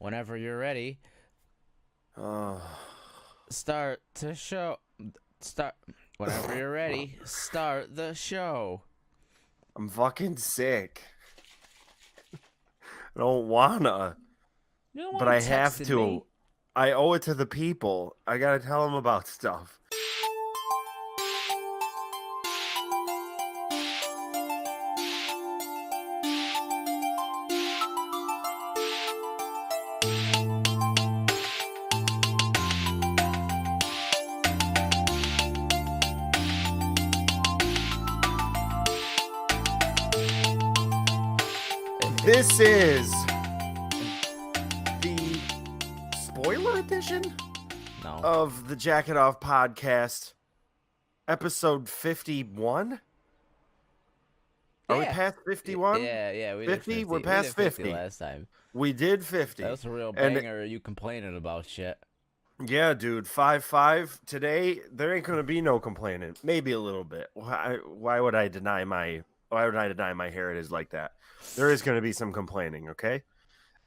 Whenever you're ready, Oh, start the show. Start. Whenever you're ready, start the show. I'm fucking sick. I don't wanna, You don't but want I to have texting me. to. I owe it to the people. I gotta tell them about stuff. This is the spoiler edition No. of the Jacket Off podcast, episode 51. Are we Yeah. past 51? Yeah. We did 50? 50. We're We past did 50 50. last time. We did That 50. was a real And banger. You complaining about shit? yeah, dude, 5-5 today. There ain't gonna be no complaining. Maybe a little bit. Why would I deny my heritage like that? There is gonna be some complaining, okay?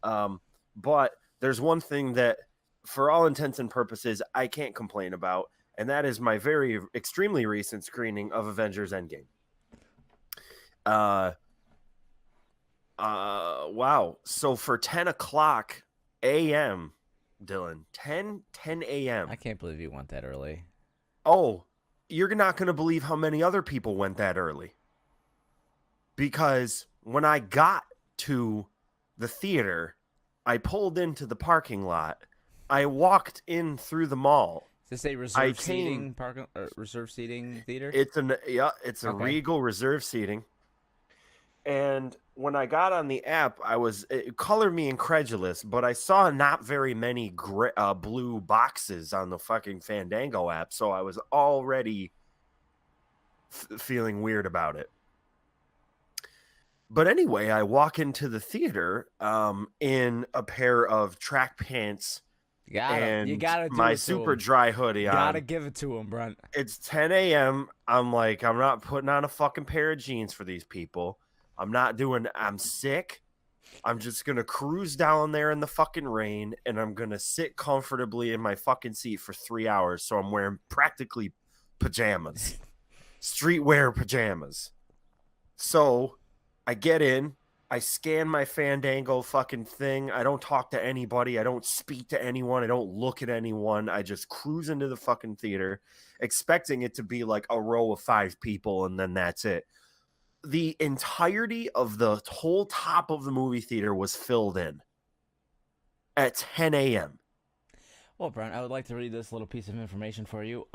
But there's one thing that, for all intents and purposes, I can't complain about, and that is my very extremely recent screening of Avengers Endgame. Wow. So for 10 o'clock a.m., Dylan, 10 a.m. I can't believe you went that early. Oh, you're not going to believe how many other people went that early. Because when I got to the theater, I pulled into the parking lot. I walked in through the mall. Is this a reserve seating reserve seating theater? It's a Okay. Regal reserve seating. And when I got on the app, it colored me incredulous, but I saw not very many blue boxes on the fucking Fandango app, so I was already feeling weird about it. But anyway, I walk into the theater in a pair of track pants You and gotta do my it to super him. dry hoodie Gotta on. give it to him, Brent. It's 10 a.m. I'm like, I'm not putting on a fucking pair of jeans for these people. I'm sick. I'm just going to cruise down there in the fucking rain and I'm going to sit comfortably in my fucking seat for 3 hours. So I'm wearing practically pajamas, streetwear pajamas. So I get in, I scan my Fandango fucking thing. I don't talk to anybody. I don't speak to anyone. I don't look at anyone. I just cruise into the fucking theater, expecting it to be like a row of 5 people, and then that's it. The entirety of the whole top of the movie theater was filled in at 10 a.m. Well, Brent, I would like to read this little piece of information for you.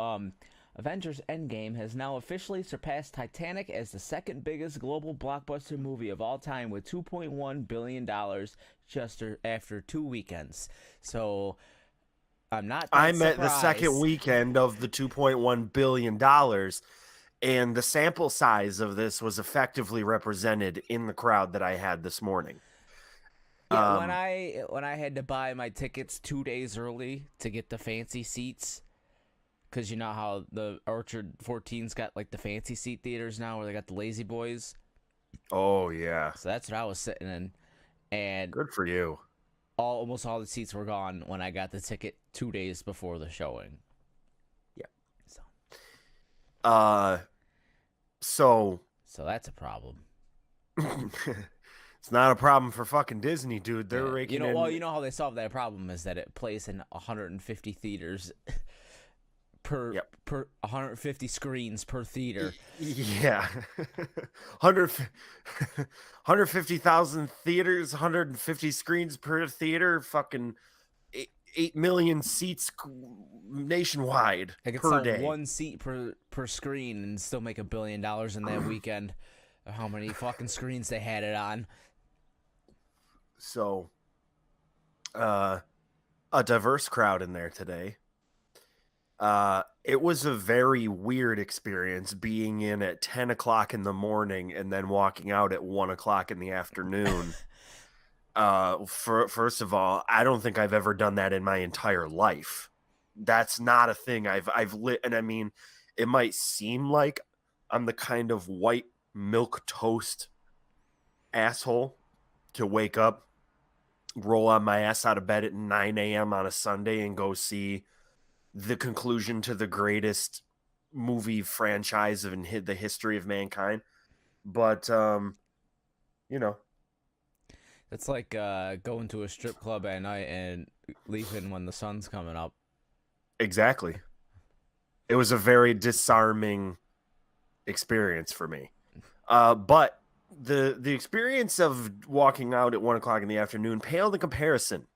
Avengers Endgame has now officially surpassed Titanic as the second biggest global blockbuster movie of all time with $2.1 billion just after 2 weekends. So I'm not that I'm at the surprised. second weekend of the $2.1 billion, and the sample size of this was effectively represented in the crowd that I had this morning. Yeah, when I had to buy my tickets 2 days early to get the fancy seats, because you know how the Orchard 14's got like the fancy seat theaters now where they got the lazy boys. Oh, yeah. So that's what I was sitting in, and Good for you. almost all the seats were gone when I got the ticket 2 days before the showing. Yeah. So So that's a problem. it's not a problem for fucking Disney, dude. They're Yeah. raking in. Well, you know how they solve that problem is that it plays in 150 theaters per 150 screens per theater. Yeah. 100 150,000 theaters, 150 screens per theater, fucking 8 million seats nationwide I could per sell day. one seat per screen and still make $1 billion in that weekend. How many fucking screens they had it on? So, a diverse crowd in there today. It was a very weird experience being in at 10 o'clock in the morning and then walking out at 1 o'clock in the afternoon. First of all, I don't think I've ever done that in my entire life. That's not a thing I've lit. And I mean, it might seem like I'm the kind of white milk toast asshole to wake up roll on my ass out of bed at 9 a.m. on a Sunday and go see the conclusion to the greatest movie franchise in the history of mankind. But, you know, It's like going to a strip club at night and leaving when the sun's coming up. exactly. It was a very disarming experience for me. But the experience of walking out at 1 o'clock in the afternoon paled in comparison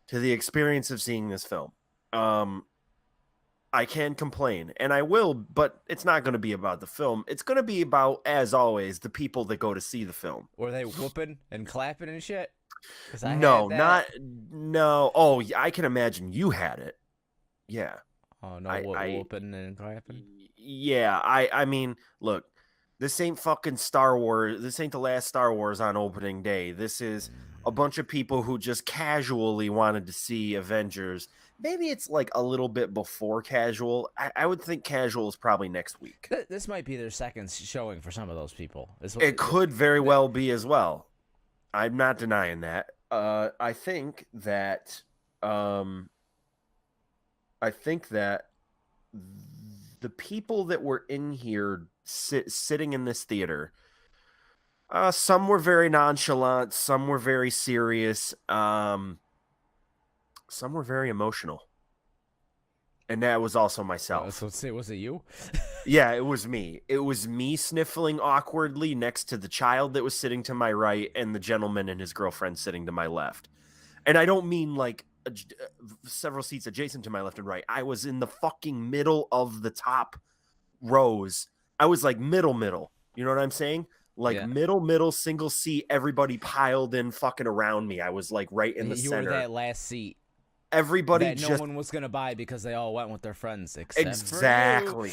to the experience of seeing this film. I can complain, and I will, but it's not going to be about the film. It's going to be about, as always, the people that go to see the film. Were they whooping and clapping and shit? No. Oh, I can imagine you had it. Yeah. Oh no, whooping and clapping. Yeah, I mean, look, this ain't fucking Star Wars. This ain't the last Star Wars on opening day. This is a bunch of people who just casually wanted to see Avengers. Maybe it's like a little bit before casual. I would think casual is probably next week. This might be their second showing for some of those people. It could very well be as well. I'm not denying that. I think that the people that were in here sitting in this theater, some were very nonchalant, some were very serious, some were very emotional. And that was also myself. So say, was it you? Yeah, it was me. It was me sniffling awkwardly next to the child that was sitting to my right and the gentleman and his girlfriend sitting to my left. And I don't mean like several seats adjacent to my left and right. I was in the fucking middle of the top rows. I was like middle. You know what I'm saying? Like middle, single seat, everybody piled in fucking around me. I was like right in the center. You were that last seat. Everybody that no one was gonna buy because they all went with their friends. Exactly.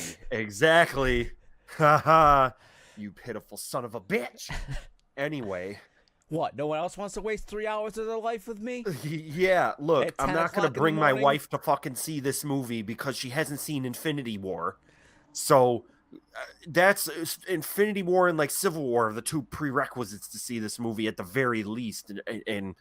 Haha. You pitiful son of a bitch. Anyway. What? No one else wants to waste 3 hours of their life with me? Yeah, look, I'm not going to bring my wife to fucking see this movie because she hasn't seen Infinity War. So that's Infinity War and like Civil War are the two prerequisites to see this movie at the very least. And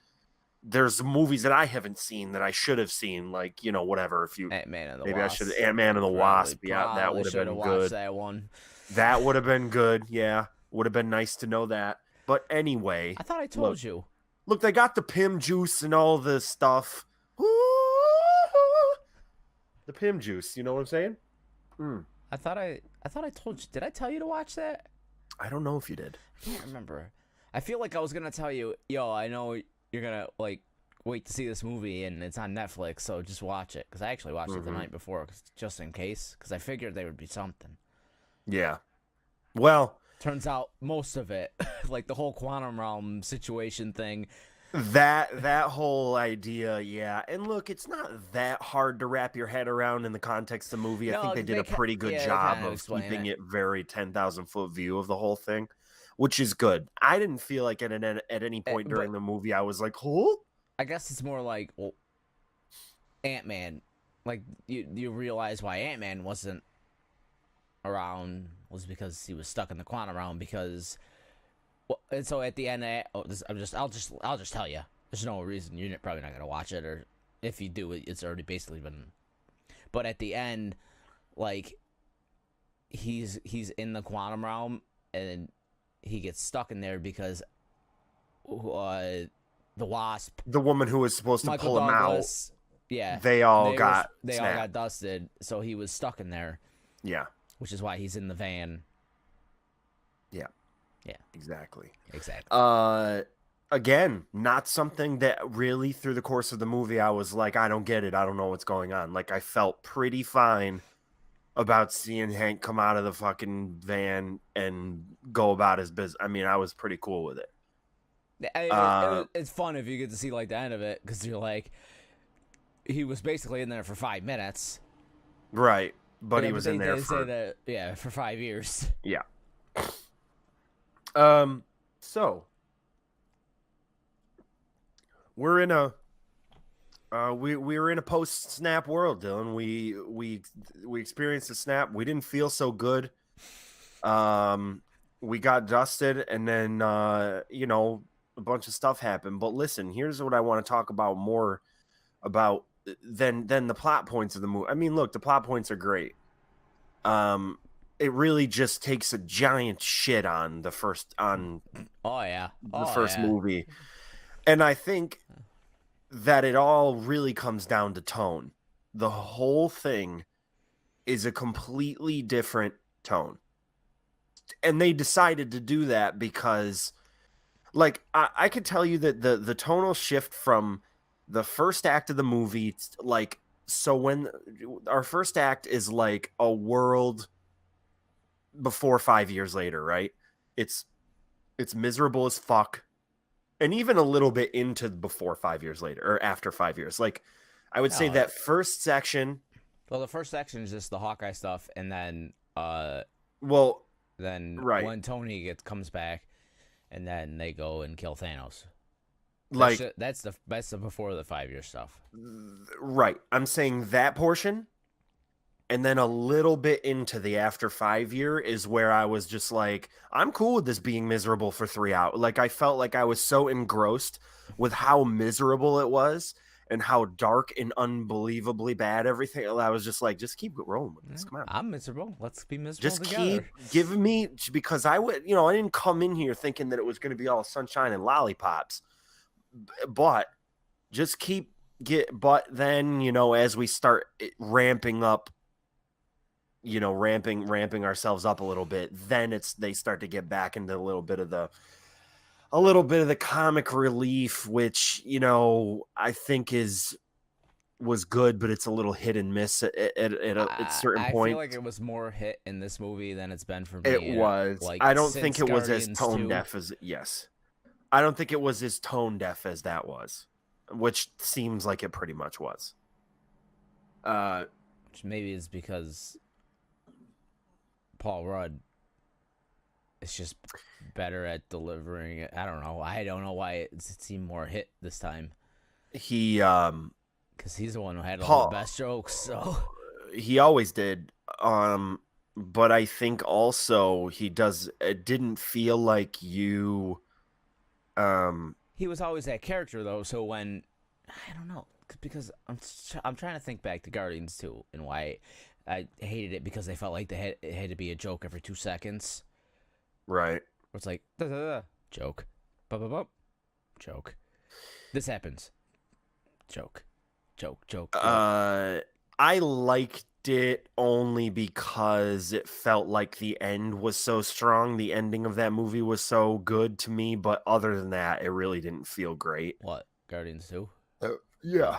there's movies that I haven't seen that I should have seen, like, you know, whatever. If you Ant-Man and the maybe Wasp. I should Ant-Man and the Wasp. Yeah, that would have been good. That one. That would have been good. Yeah, would have been nice to know that. But anyway, I thought I told you. Look, they got the Pim juice and all this stuff. The Pim juice, you know what I'm saying? I thought I told you. Did I tell you to watch that? I don't know if you did. I can't remember. I feel like I was gonna tell you, yo, I know you're gonna like wait to see this movie and it's on Netflix, so just watch it. Because I actually watched it the night before, just in case. Because I figured there would be something. Yeah. Well, turns out most of it, like the whole quantum realm situation thing. That whole idea, yeah. And look, it's not that hard to wrap your head around in the context of the movie. I think they did a pretty good job of keeping it very 10,000-foot view of the whole thing, which is good. I didn't feel like at any point during the movie I was like, "Huh?" I guess it's more like, well, Ant-Man. Like you realize why Ant-Man wasn't around was because he was stuck in the quantum realm. Because, well, and so at the end, I'll just tell you. There's no reason you're probably not gonna watch it, or if you do, it's already basically been. But at the end, like, he's in the quantum realm and he gets stuck in there because the Wasp, the woman who was supposed to pull him out, they all got dusted, so he was stuck in there. Yeah, which is why he's in the van. Yeah, exactly. Again, not something that really through the course of the movie I was like, I don't get it, I don't know what's going on. Like, I felt pretty fine about seeing Hank come out of the fucking van and go about his business. I mean, I was pretty cool with it. It's fun if you get to see like the end of it, because you're like, he was basically in there for 5 minutes, right? But he was in there for for 5 years. Yeah. So we're in a we're in a post snap world, Dylan. We experienced a snap. We didn't feel so good. We got dusted, and then a bunch of stuff happened. But listen, here's what I want to talk about more about than the plot points of the movie. I mean, look, the plot points are great. It really just takes a giant shit on the first movie, and I think that it all really comes down to tone. The whole thing is a completely different tone, and they decided to do that because, like, I could tell you that the tonal shift from the first act of the movie, like, so when our first act is like a world before 5 years later, right? It's miserable as fuck, and even a little bit into before 5 years later or after 5 years. Like, I would say that first section. Well, the first section is just the Hawkeye stuff, and then right, when Tony comes back, and then they go and kill Thanos. Like, that's the before the 5 year stuff. Right, I'm saying that portion. And then a little bit into the after 5 year is where I was just like, I'm cool with this being miserable for 3 hours. Like, I felt like I was so engrossed with how miserable it was and how dark and unbelievably bad everything. I was just like, just keep rolling with this. Come on. I'm miserable. Let's be miserable just together. Keep giving me, because I didn't come in here thinking that it was going to be all sunshine and lollipops. But just but then, as we start ramping up, ramping ourselves up a little bit, then they start to get back into a little bit of the comic relief, which, I think was good, but it's a little hit and miss at certain points. I feel like it was more hit in this movie than it's been for me. It was. Like, I don't think it was as tone 2. deaf as I don't think it was as tone deaf as that was, which seems like it pretty much was. Which maybe is because Paul Rudd is just better at delivering it. I don't know. I don't know why it seemed more hit this time. He, because he's the one who had all the best jokes. So he always did. But I think also it didn't feel like you. He was always that character though. So when, I don't know, because I'm trying to think back to Guardians 2 and why I hated it, because they felt like it had to be a joke every 2 seconds. Right. Where it's like, da, da, da, joke. Ba-ba-ba. Joke. This happens. Joke. Joke. I liked it only because it felt like the end was so strong. The ending of that movie was so good to me, but other than that, it really didn't feel great. What? Guardians 2? Yeah.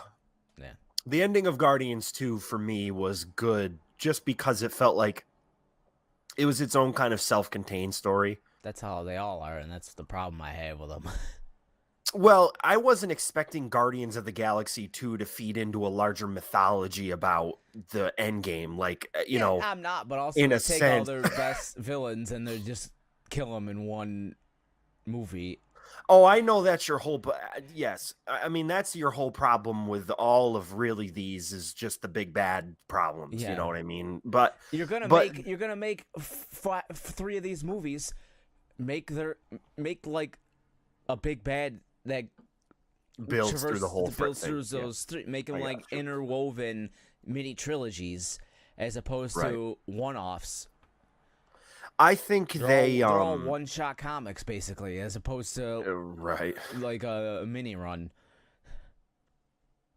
Yeah. The ending of Guardians 2 for me was good just because it felt like it was its own kind of self-contained story. That's how they all are, and that's the problem I have with them. Well, I wasn't expecting Guardians of the Galaxy 2 to feed into a larger mythology about the Endgame. Like, I'm not, but also in a take sense, all their best villains and they just kill them in one movie. Oh, I know that's your whole. Yes, I mean that's your whole problem with all of really these is just the big bad problems. Yeah. You know what I mean? But you're gonna make 3 of these movies. Make like a big bad that builds through the whole through those 3. Make them like interwoven mini trilogies as opposed to one-offs. I think they're all one-shot comics basically, as opposed to right, like a mini run.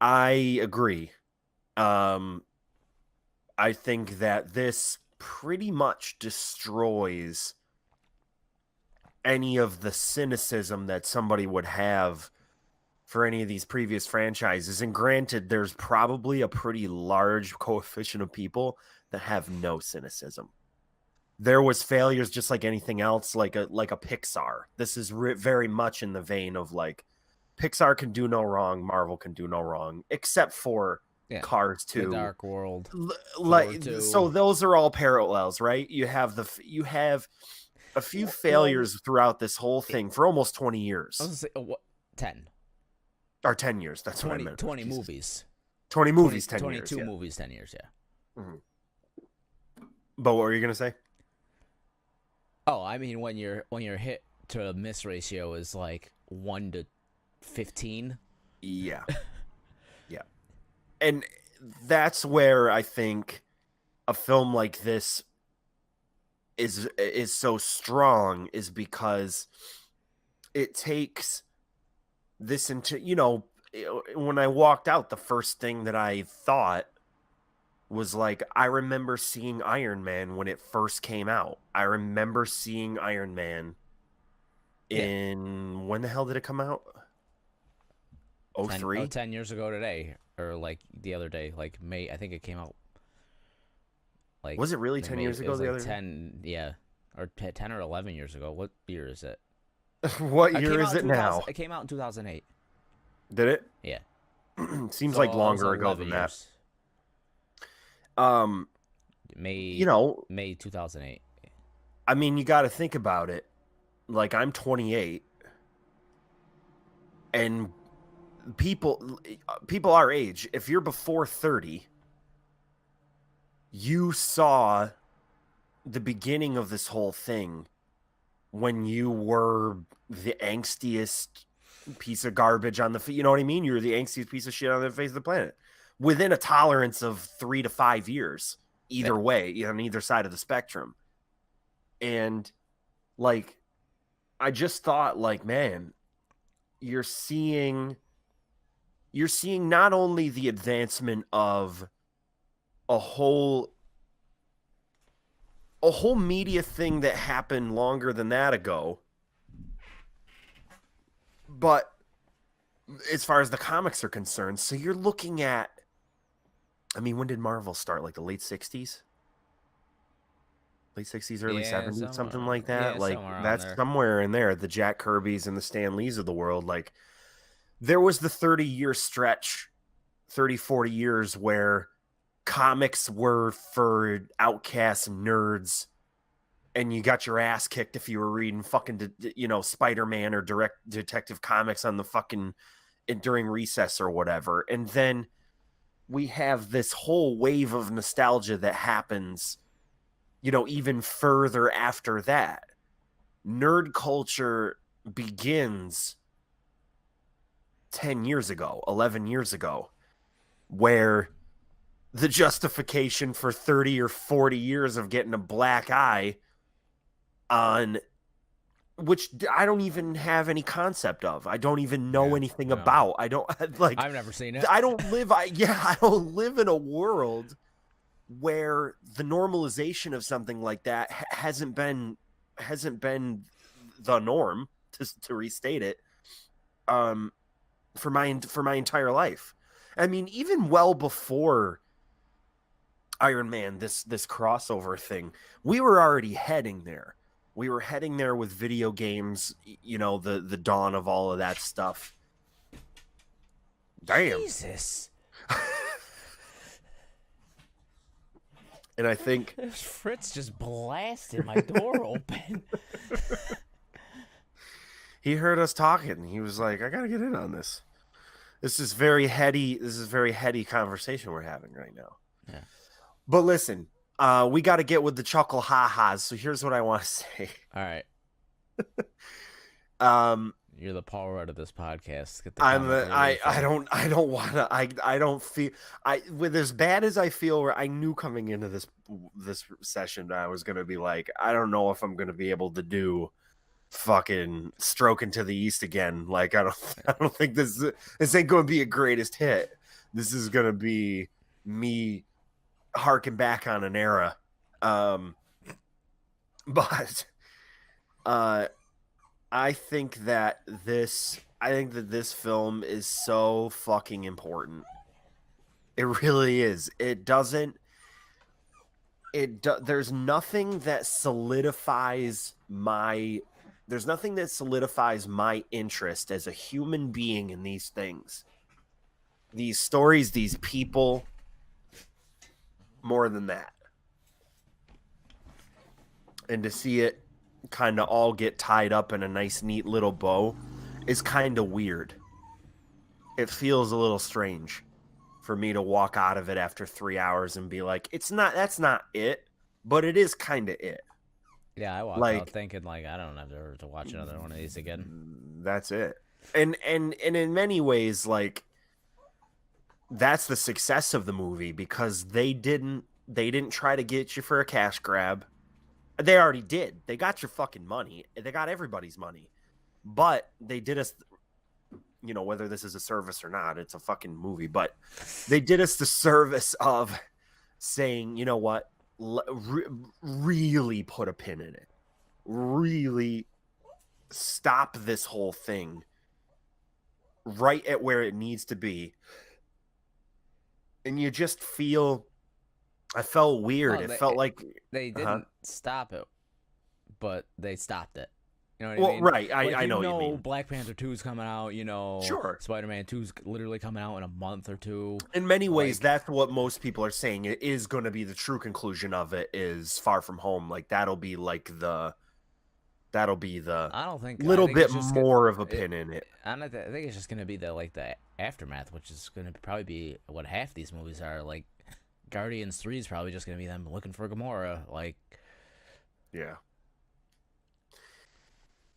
I agree. I think that this pretty much destroys any of the cynicism that somebody would have for any of these previous franchises. And granted, there's probably a pretty large coefficient of people that have no cynicism. There was failures just like anything else, like a Pixar. This is very much in the vein of like Pixar can do no wrong, Marvel can do no wrong, except for Cars 2, The Dark World. So those are all parallels, right? You have a few failures throughout this whole thing for almost 20 years. I was going to say 10. Or 10 years, that's 20, what I meant. 20 Jesus. Movies. 20 movies, 10 22 years. 22 movies, 10 years, yeah. Mm-hmm. But what were you going to say? Oh, I mean, when your hit to miss ratio is like 1 to 15. Yeah. Yeah. And that's where I think a film like this is so strong, is because it takes this into, when I walked out, the first thing that I thought was like, I remember seeing Iron Man when it first came out. I remember seeing Iron Man in when the hell did it come out? 03? 10 years ago today, or like the other day, like May. I think it came out like, Was it really 10 years ago the like other day? 10, yeah, or 10 or 11 years ago. What year is it? What year is it now? It came out in 2008. Did it? Yeah. Seems So like it was longer ago 11 than that. years. Um, May 2008. I mean, you got to think about it. Like, I'm 28, and people our age, if you're before 30, you saw the beginning of this whole thing when you were the angstiest piece of garbage on the, you know what I mean? You're the angstiest piece of shit on the face of the planet, within a tolerance of 3 to 5 years, either way, on either side of the spectrum. And like, I just thought, like, man, you're seeing not only the advancement of a whole media thing that happened longer than that ago, but as far as the comics are concerned, so you're looking at, I mean, when did Marvel start? Like the late 60s? Late 60s, early 70s, something like that. Yeah, like, that's there. somewhere in there. The Jack Kirbys and the Stan Lees of the world. Like, there was the 30-year stretch, 30, 40 years where comics were for outcasts and nerds, and you got your ass kicked if you were reading fucking, Spider-Man or direct Detective Comics on the fucking, during recess or whatever. And then we have this whole wave of nostalgia that happens, even further after that. Nerd culture begins 10 years ago, 11 years ago, where the justification for 30 or 40 years of getting a black eye on, which I don't even have any concept of. I don't even know anything about. I don't like. I've never seen it. I don't live. I don't live in a world where the normalization of something like that hasn't been the norm, to restate it, for my entire life. I mean, even well before Iron Man, this crossover thing, we were already heading there. We were heading there with video games, the dawn of all of that stuff. Damn. Jesus. And I think Fritz just blasted my door open. He heard us talking. He was like, I gotta get in on this. This is very heady conversation we're having right now. Yeah. But listen, we got to get with the chuckle ha-has. So here's what I want to say. All right. You're the Paul Rudd of this podcast. Get the I don't want to. I don't feel. With as bad as I feel, where I knew coming into this session that I was gonna be like, I don't know if I'm gonna be able to do fucking Stroking to the East again. Like, I don't think this ain't gonna be a greatest hit. This is gonna be me harking back on an era. But I think that this film is so fucking important. It really is. There's nothing that solidifies my interest as a human being in these things, these stories, these people, more than that. And to see it kind of all get tied up in a nice, neat little bow is kind of weird. It feels a little strange for me to walk out of it after 3 hours and be like, that's not it, but it is kind of it. Yeah, I walked out thinking, like, I don't have to watch another one of these again. That's it. And in many ways, like, that's the success of the movie, because they didn't try to get you for a cash grab. They already did. They got your fucking money. They got everybody's money. But they did us, whether this is a service or not, it's a fucking movie, but they did us the service of saying, you know what, really put a pin in it. Really stop this whole thing right at where it needs to be. And you just feel, I felt weird. It felt like they didn't stop it, but they stopped it. You know what well, I mean? right. Like, I know what you mean. Black Panther 2 is coming out, Sure. Spider-Man 2 is literally coming out in a month or two. In many ways, that's what most people are saying. It is going to be the true conclusion of it is Far From Home. Like, that'll be the I don't think little bit more of a pin in it. I think it's just going to be the aftermath, which is going to probably be what half these movies are. Like, Guardians 3 is probably just going to be them looking for Gamora. Like, yeah.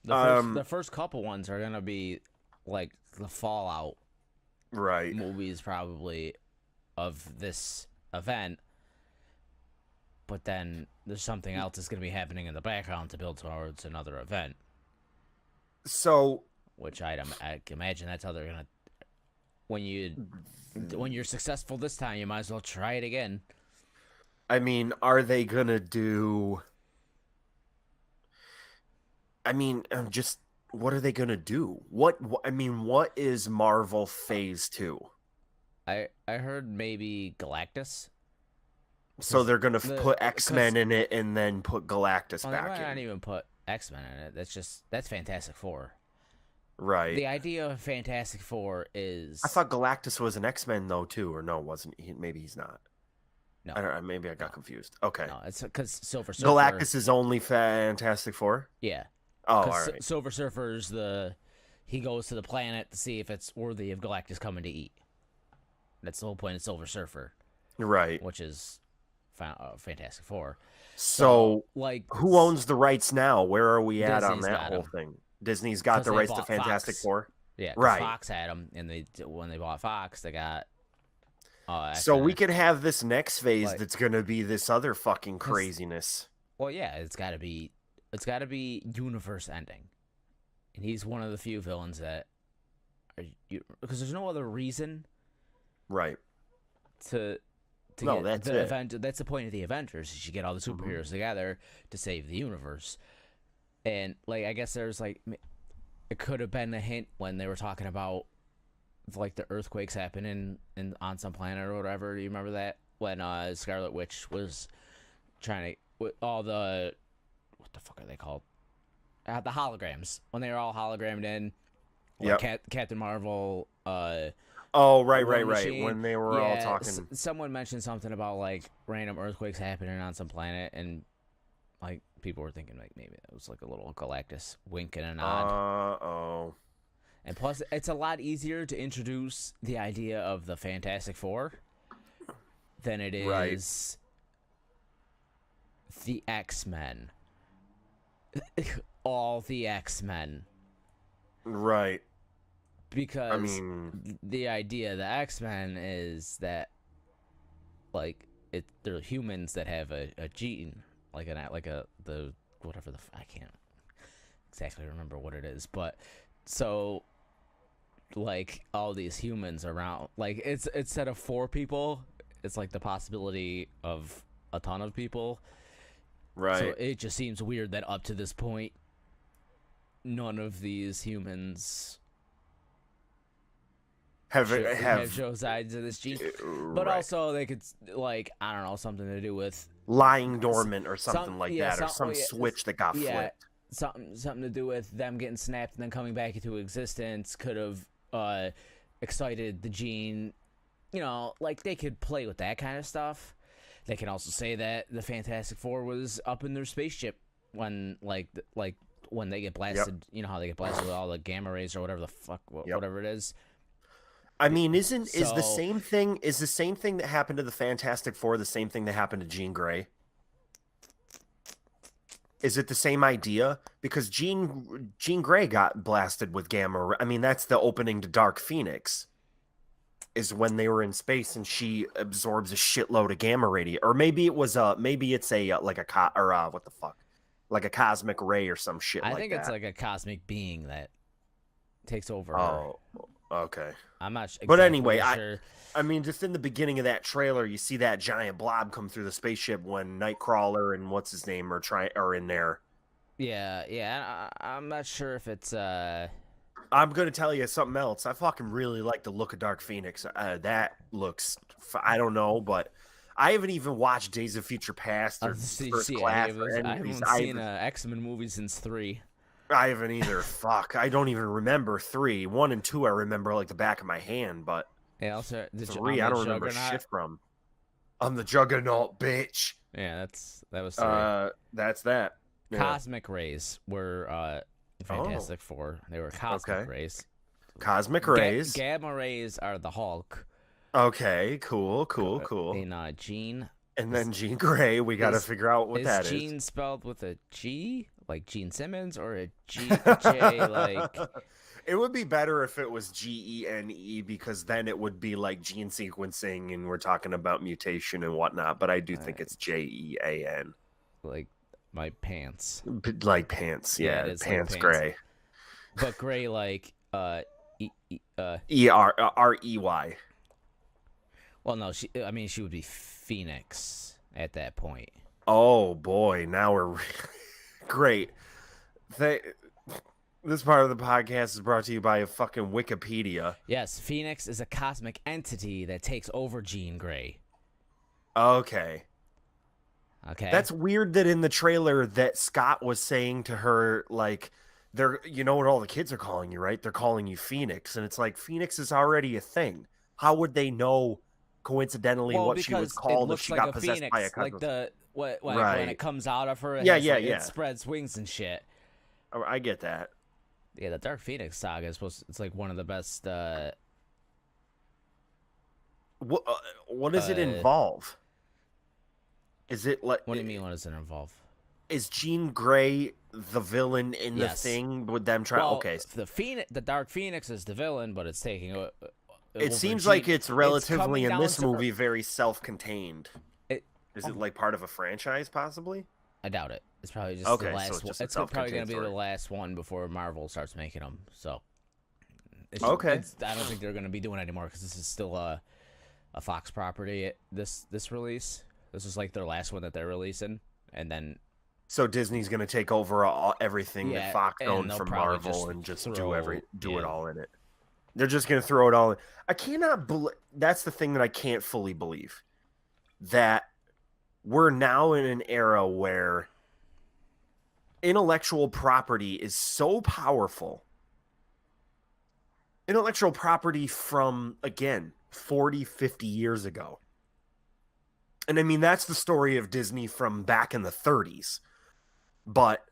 The first couple ones are going to be like the Fallout movies probably of this event. But then there's something else that's going to be happening in the background to build towards another event. So, which I imagine that's how they're going to, when you're successful this time, you might as well try it again. I mean, are they going to do, just what are they going to do? What is Marvel Phase 2? I heard maybe Galactus. So they're going to put X-Men in it and then put Galactus back in. They might not even put X-Men in it. That's Fantastic Four. Right. The idea of Fantastic Four is... I thought Galactus was an X-Men, though, too. Or no, wasn't he? Maybe he's not. No. I don't know. Maybe I got confused. Okay. No, it's because Silver Surfer... Galactus is only Fantastic Four? Yeah. Oh, all right. Silver Surfer's he goes to the planet to see if it's worthy of Galactus coming to eat. That's the whole point of Silver Surfer. Right. Which is Fantastic Four. So, who owns the rights now? Where are we at on that whole thing? Disney's got the rights to Fantastic Four? Yeah, right. Fox had them, and when they bought Fox, they got... so we could have this next phase that's going to be this other fucking craziness. Well, yeah, it's got to be universe ending. And he's one of the few villains that... because there's no other reason... Right. That's the point of the Avengers. You should get all the superheroes together to save the universe. And I guess there's it could have been a hint when they were talking about the earthquakes happening on some planet or whatever. Do you remember that when Scarlet Witch was trying to with all the what the fuck are they called? The holograms, when they were all hologrammed in. Captain Marvel. Oh, right. When they were all talking. Someone mentioned something about random earthquakes happening on some planet, and people were thinking maybe it was a little Galactus wink and a nod. Oh. And plus, it's a lot easier to introduce the idea of the Fantastic Four than it is the X-Men. All the X-Men. Right. Because the idea of the X-Men is that they're humans that have a gene, I can't exactly remember what it is, but so all these humans around, it's instead of 4 people, it's the possibility of a ton of people. Right. So it just seems weird that up to this point, none of these humans have show sides of this gene, but also they could I don't know, something to do with lying dormant or something that, or some switch that got flipped. Something to do with them getting snapped and then coming back into existence could have excited the gene. They could play with that kind of stuff. They can also say that the Fantastic Four was up in their spaceship when when they get blasted. Yep. You know how they get blasted with all the gamma rays or whatever the fuck, whatever it is. I mean, is the same thing that happened to the Fantastic Four the same thing that happened to Jean Grey? Is it the same idea? Because Jean Grey got blasted with gamma. I mean, that's the opening to Dark Phoenix. Is when they were in space and she absorbs a shitload of gamma radiation, or maybe it's a like a what the fuck, like a cosmic ray or some shit. I like think that. it's like a cosmic being that takes over her. Oh, okay. I'm not exactly But anyway, sure. I mean, just in the beginning of that trailer, you see that giant blob come through the spaceship when Nightcrawler and what's his name are in there. Yeah. I'm not sure if it's I'm gonna tell you something else. I fucking really like the look of Dark Phoenix. That looks, I don't know, but I haven't even watched Days of Future Past or First Class. I haven't seen X-Men movie since 3. I haven't either. Fuck, I don't even remember 3. 1 and 2 I remember like the back of my hand, but yeah, also 3 I don't remember shit from. I'm the Juggernaut, bitch. Yeah, that was 3. That's that. Yeah. Cosmic rays were Fantastic Four. They were cosmic rays. Cosmic rays. Gamma rays are the Hulk. Okay, cool. And Jean. And then Jean Grey, we got to figure out what that is. Is Jean spelled with a G, like Gene Simmons, or a J, like... It would be better if it was Gene, because then it would be like gene sequencing, and we're talking about mutation and whatnot. But I do think it's Jean. Like my pants. Like pants, yeah. Pants, like pants Gray. But Gray like R-E-Y. Well, no, she would be Phoenix at that point. Oh boy, now we're great. This part of the podcast is brought to you by a fucking Wikipedia. Yes, Phoenix is a cosmic entity that takes over Jean Grey. Okay. That's weird that in the trailer that Scott was saying to her, like, you know what all the kids are calling you, right? They're calling you Phoenix. And it's like, Phoenix is already a thing. How would they know, coincidentally, what she was called if she got possessed by a cousin? Like when it comes out of her, it spreads wings and shit. Oh, I get that. Yeah, the Dark Phoenix saga it's like one of the best. What does it involve? Is it like? What do you mean? What does it involve? Is Jean Grey the villain in the thing with them trying? Well, okay, the Dark Phoenix is the villain, but it's taking. It seems like it's relatively in this movie very self-contained. Is it like part of a franchise, possibly? I doubt it. It's probably just the last one. It's probably going to be the last one before Marvel starts making them. So, I don't think they're going to be doing it anymore because this is still a Fox property. This release, this is like their last one that they're releasing, and then. So Disney's going to take over everything that Fox owned from Marvel and just do it all in it. They're just going to throw it all in. I cannot believe. That's the thing that I can't fully believe. That we're now in an era where intellectual property is so powerful. Intellectual property from, again, 40, 50 years ago. And I mean, that's the story of Disney from back in the 30s. But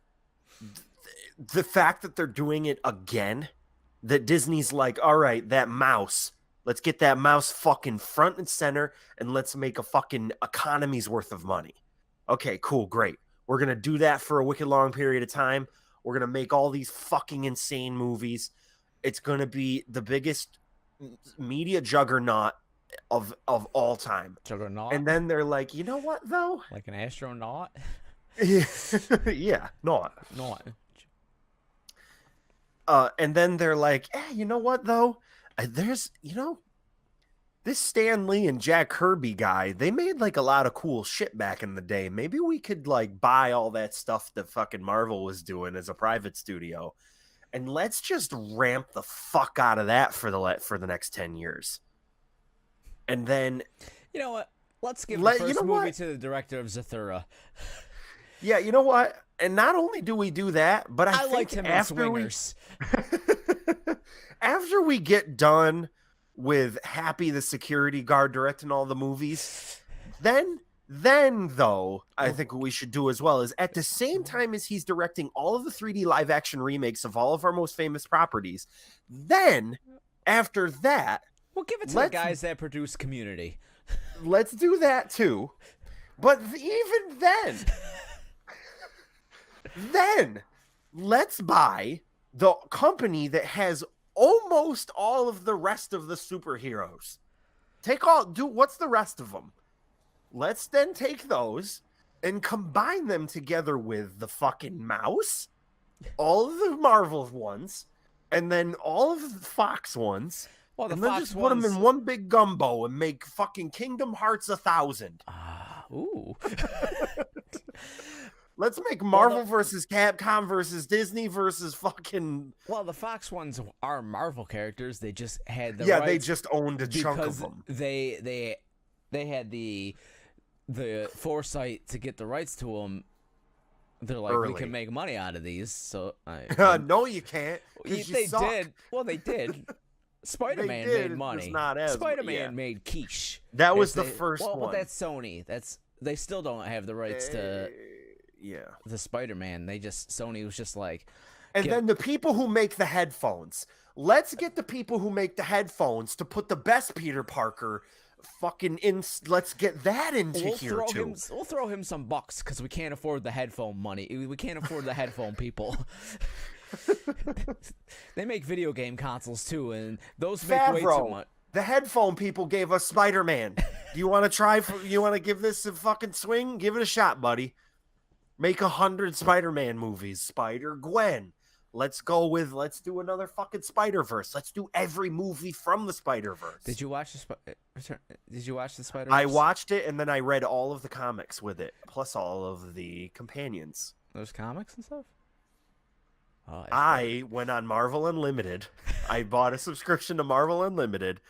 the fact that they're doing it again, that Disney's like, all right, that mouse, let's get that mouse fucking front and center and let's make a fucking economy's worth of money. Okay, cool, great. We're going to do that for a wicked long period of time. We're going to make all these fucking insane movies. It's going to be the biggest media juggernaut of all time. Juggernaut? And then they're like, you know what, though? Like an astronaut? Yeah, not. And then they're like, you know what, though? There's, this Stan Lee and Jack Kirby guy, they made like a lot of cool shit back in the day. Maybe we could like buy all that stuff that fucking Marvel was doing as a private studio, and let's just ramp the fuck out of that for the next 10 years. And then, you know what? Let's give the first movie to the director of Zathura. Yeah, you know what? And not only do we do that, but I think liked him in Swingers. After we get done with Happy the security guard directing all the movies, then though, I think what we should do as well is at the same time as he's directing all of the 3D live action remakes of all of our most famous properties, then after that, we'll give it to the guys that produce Community. Let's do that too. But even then, Then let's buy the company that has almost all of the rest of the superheroes. What's the rest of them? Let's then take those and combine them together with the fucking mouse, all of the Marvel ones, and then all of the Fox ones. Well, the and then Fox just put them in one big gumbo and make fucking Kingdom Hearts 1000. Ooh. Let's make Marvel versus Capcom versus Disney versus fucking. Well, the Fox ones are Marvel characters. They just had the they just owned a chunk of them. They had the foresight to get the rights to them. They're like, we can make money out of these. So no, you can't. They did. Well, they did. Spider-Man made money. Spider-Man made quiche. That was the first one. Well, that's Sony. They still don't have the rights to. Yeah, the Spider-Man. Sony was just like, and then the people who make the headphones. Let's get the people who make the headphones to put the best Peter Parker fucking in. Let's get that into here too. We'll throw him some bucks because we can't afford the headphone money. We can't afford the headphone people. They make video game consoles too, and those make way too much. The headphone people gave us Spider-Man. Do you want to try? You want to give this a fucking swing? Give it a shot, buddy. Make 100 Spider-Man movies. Spider-Gwen. Let's do another fucking Spider-Verse. Let's do every movie from the Spider-Verse. Did you watch the Spider-Verse? I watched it, and then I read all of the comics with it, plus all of the companions. There's comics and stuff? Oh, I went on Marvel Unlimited. I bought a subscription to Marvel Unlimited,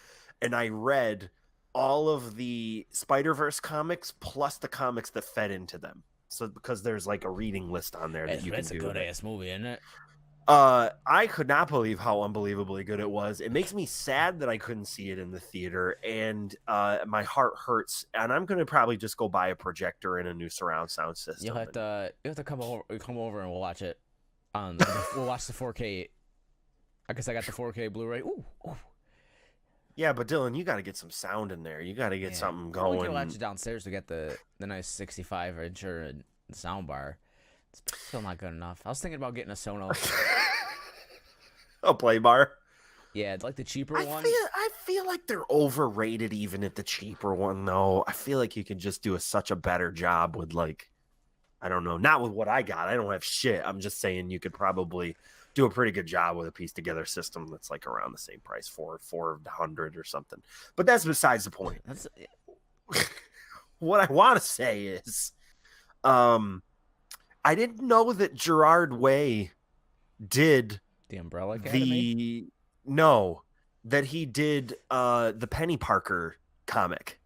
and I read all of the Spider-Verse comics, plus the comics that fed into them. So because there's like a reading list on there that you can do. It's a good ass movie, isn't it? I could not believe how unbelievably good it was. It makes me sad that I couldn't see it in the theater, and my heart hurts. And I'm gonna probably just go buy a projector and a new surround sound system. You have to come over and we'll watch it. We'll watch the 4K. I guess I got the 4K Blu-ray. Ooh. Yeah, but Dylan, you got to get some sound in there. You got to get something going. We can watch it downstairs. We got the nice 65-inch sound bar. It's still not good enough. I was thinking about getting a Sonos. A play bar? Yeah, like the cheaper one. I feel like they're overrated even at the cheaper one, though. I feel like you can just do such a better job with, like, I don't know, not with what I got. I don't have shit. I'm just saying you could probably do a pretty good job with a piece together system that's like around the same price, 400 or something. But that's besides the point. What I want to say is, I didn't know that Gerard Way did the Umbrella Academy. That he did the Penny Parker comic.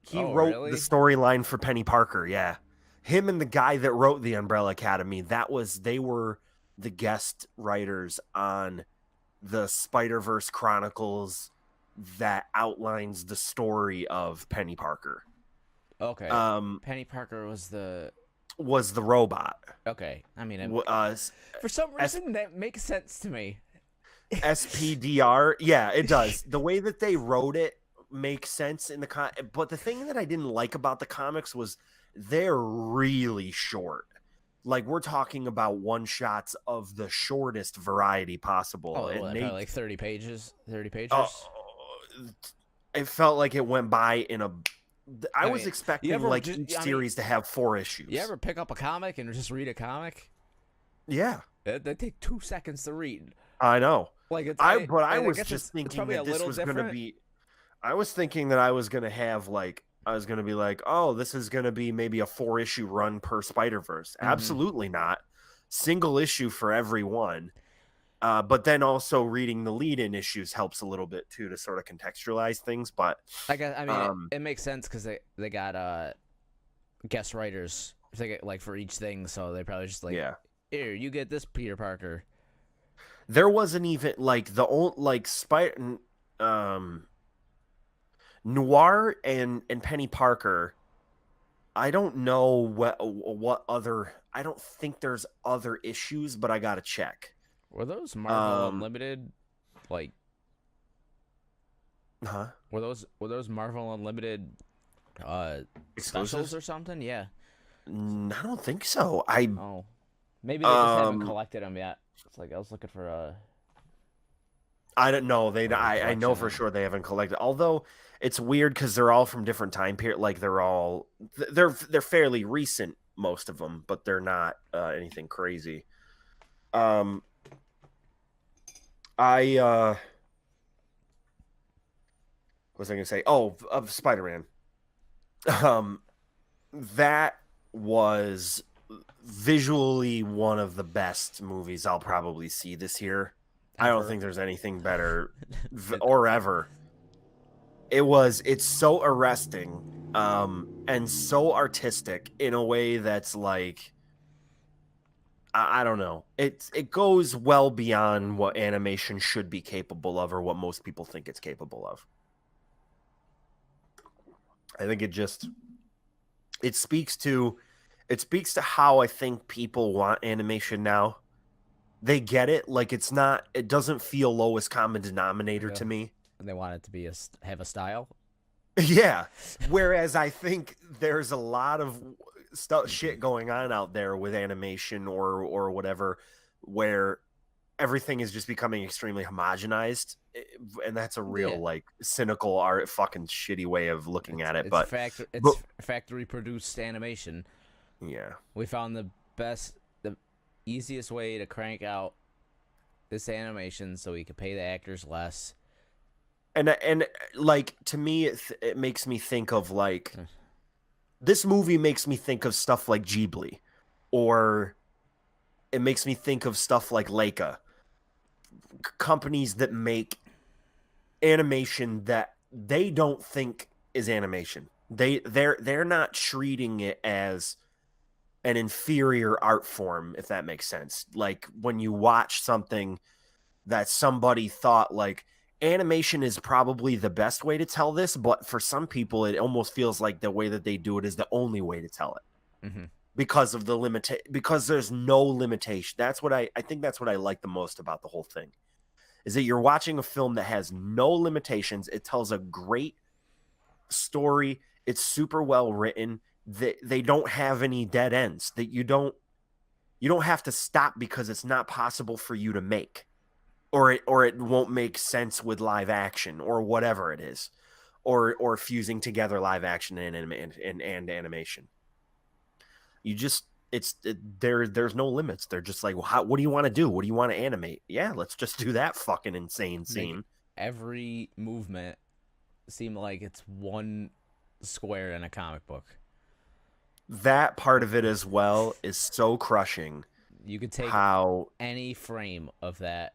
He wrote the storyline for Penny Parker. Yeah, him and the guy that wrote the Umbrella Academy. They were the guest writers on the Spider-Verse Chronicles that outlines the story of Penny Parker. Okay. Penny Parker was the robot. Okay. I mean, for some reason that makes sense to me. SPDR. Yeah, it does. The way that they wrote it makes sense in the but the thing that I didn't like about the comics was they're really short. Like, we're talking about one shots of the shortest variety possible. Oh, probably like 30 pages. 30 pages. It felt like it went by in a. I was expecting each series to have 4 issues. You ever pick up a comic and just read a comic? Yeah, they take 2 seconds to read. I know. Like I was just thinking that this was going to be. I was thinking that I was going to have like. I was going to be like, oh, this is going to be maybe a 4-issue run per Spider-Verse. Mm-hmm. Absolutely not. Single issue for every one. But then also reading the lead-in issues helps a little bit too to sort of contextualize things. But I mean, it makes sense because they got guest writers like for each thing, so they probably just here you get this Peter Parker. There wasn't even like the old like Noir and Penny Parker. I don't know what other. I don't think there's other issues, but I gotta check. Were those Marvel Unlimited, like? Huh? Were those Marvel Unlimited specials or something? Yeah. I don't think so. I Oh, maybe they just haven't um collected them yet. It's like I was looking for I don't know. They like a I know collection for of. sure they haven't collected. Although it's weird because they're all from different time period. Like they're fairly recent, most of them, but they're not anything crazy. Um, I what was I gonna say? Oh, of Spider Man. Um, that was visually one of the best movies I'll probably see this year. I don't Ever. think there's anything better It- or ever. It's so arresting and so artistic in a way that's like I don't know. It goes well beyond what animation should be capable of or what most people think it's capable of. I think it speaks to it speaks to how I think people want animation now. They get it, like it doesn't feel lowest common denominator yeah. to me. They want it to be have a style. Yeah. Whereas I think there's a lot of stuff shit going on out there with animation or whatever where everything is just becoming extremely homogenized, and that's a real Yeah. like cynical art fucking shitty way of looking at it, but It's but factory produced animation. yeah. We found the easiest way to crank out this animation so we could pay the actors less. And like to me it makes me think of like this movie makes me think of stuff like Ghibli, or it makes me think of stuff like Leica, companies that make animation that they don't think is animation. They're not treating it as an inferior art form, if that makes sense. Like when you watch something that somebody thought like animation is probably the best way to tell this, but for some people it almost feels like the way that they do it is the only way to tell it Mm-hmm. because of the because there's no limitation. That's what I think that's what I like the most about the whole thing. Is that you're watching a film that has no limitations. It tells a great story. It's super well written. They don't have any dead ends. That you don't have to stop because it's not possible for you to make, or it won't make sense with live action or whatever it is, or fusing together live action and animation. You just there's no limits. They're just like, well, what do you want to do? What do you want to animate? Yeah, let's just do that fucking insane Make scene. every movement seem like it's one square in a comic book. That part of it as well is so crushing. You could take How any frame of that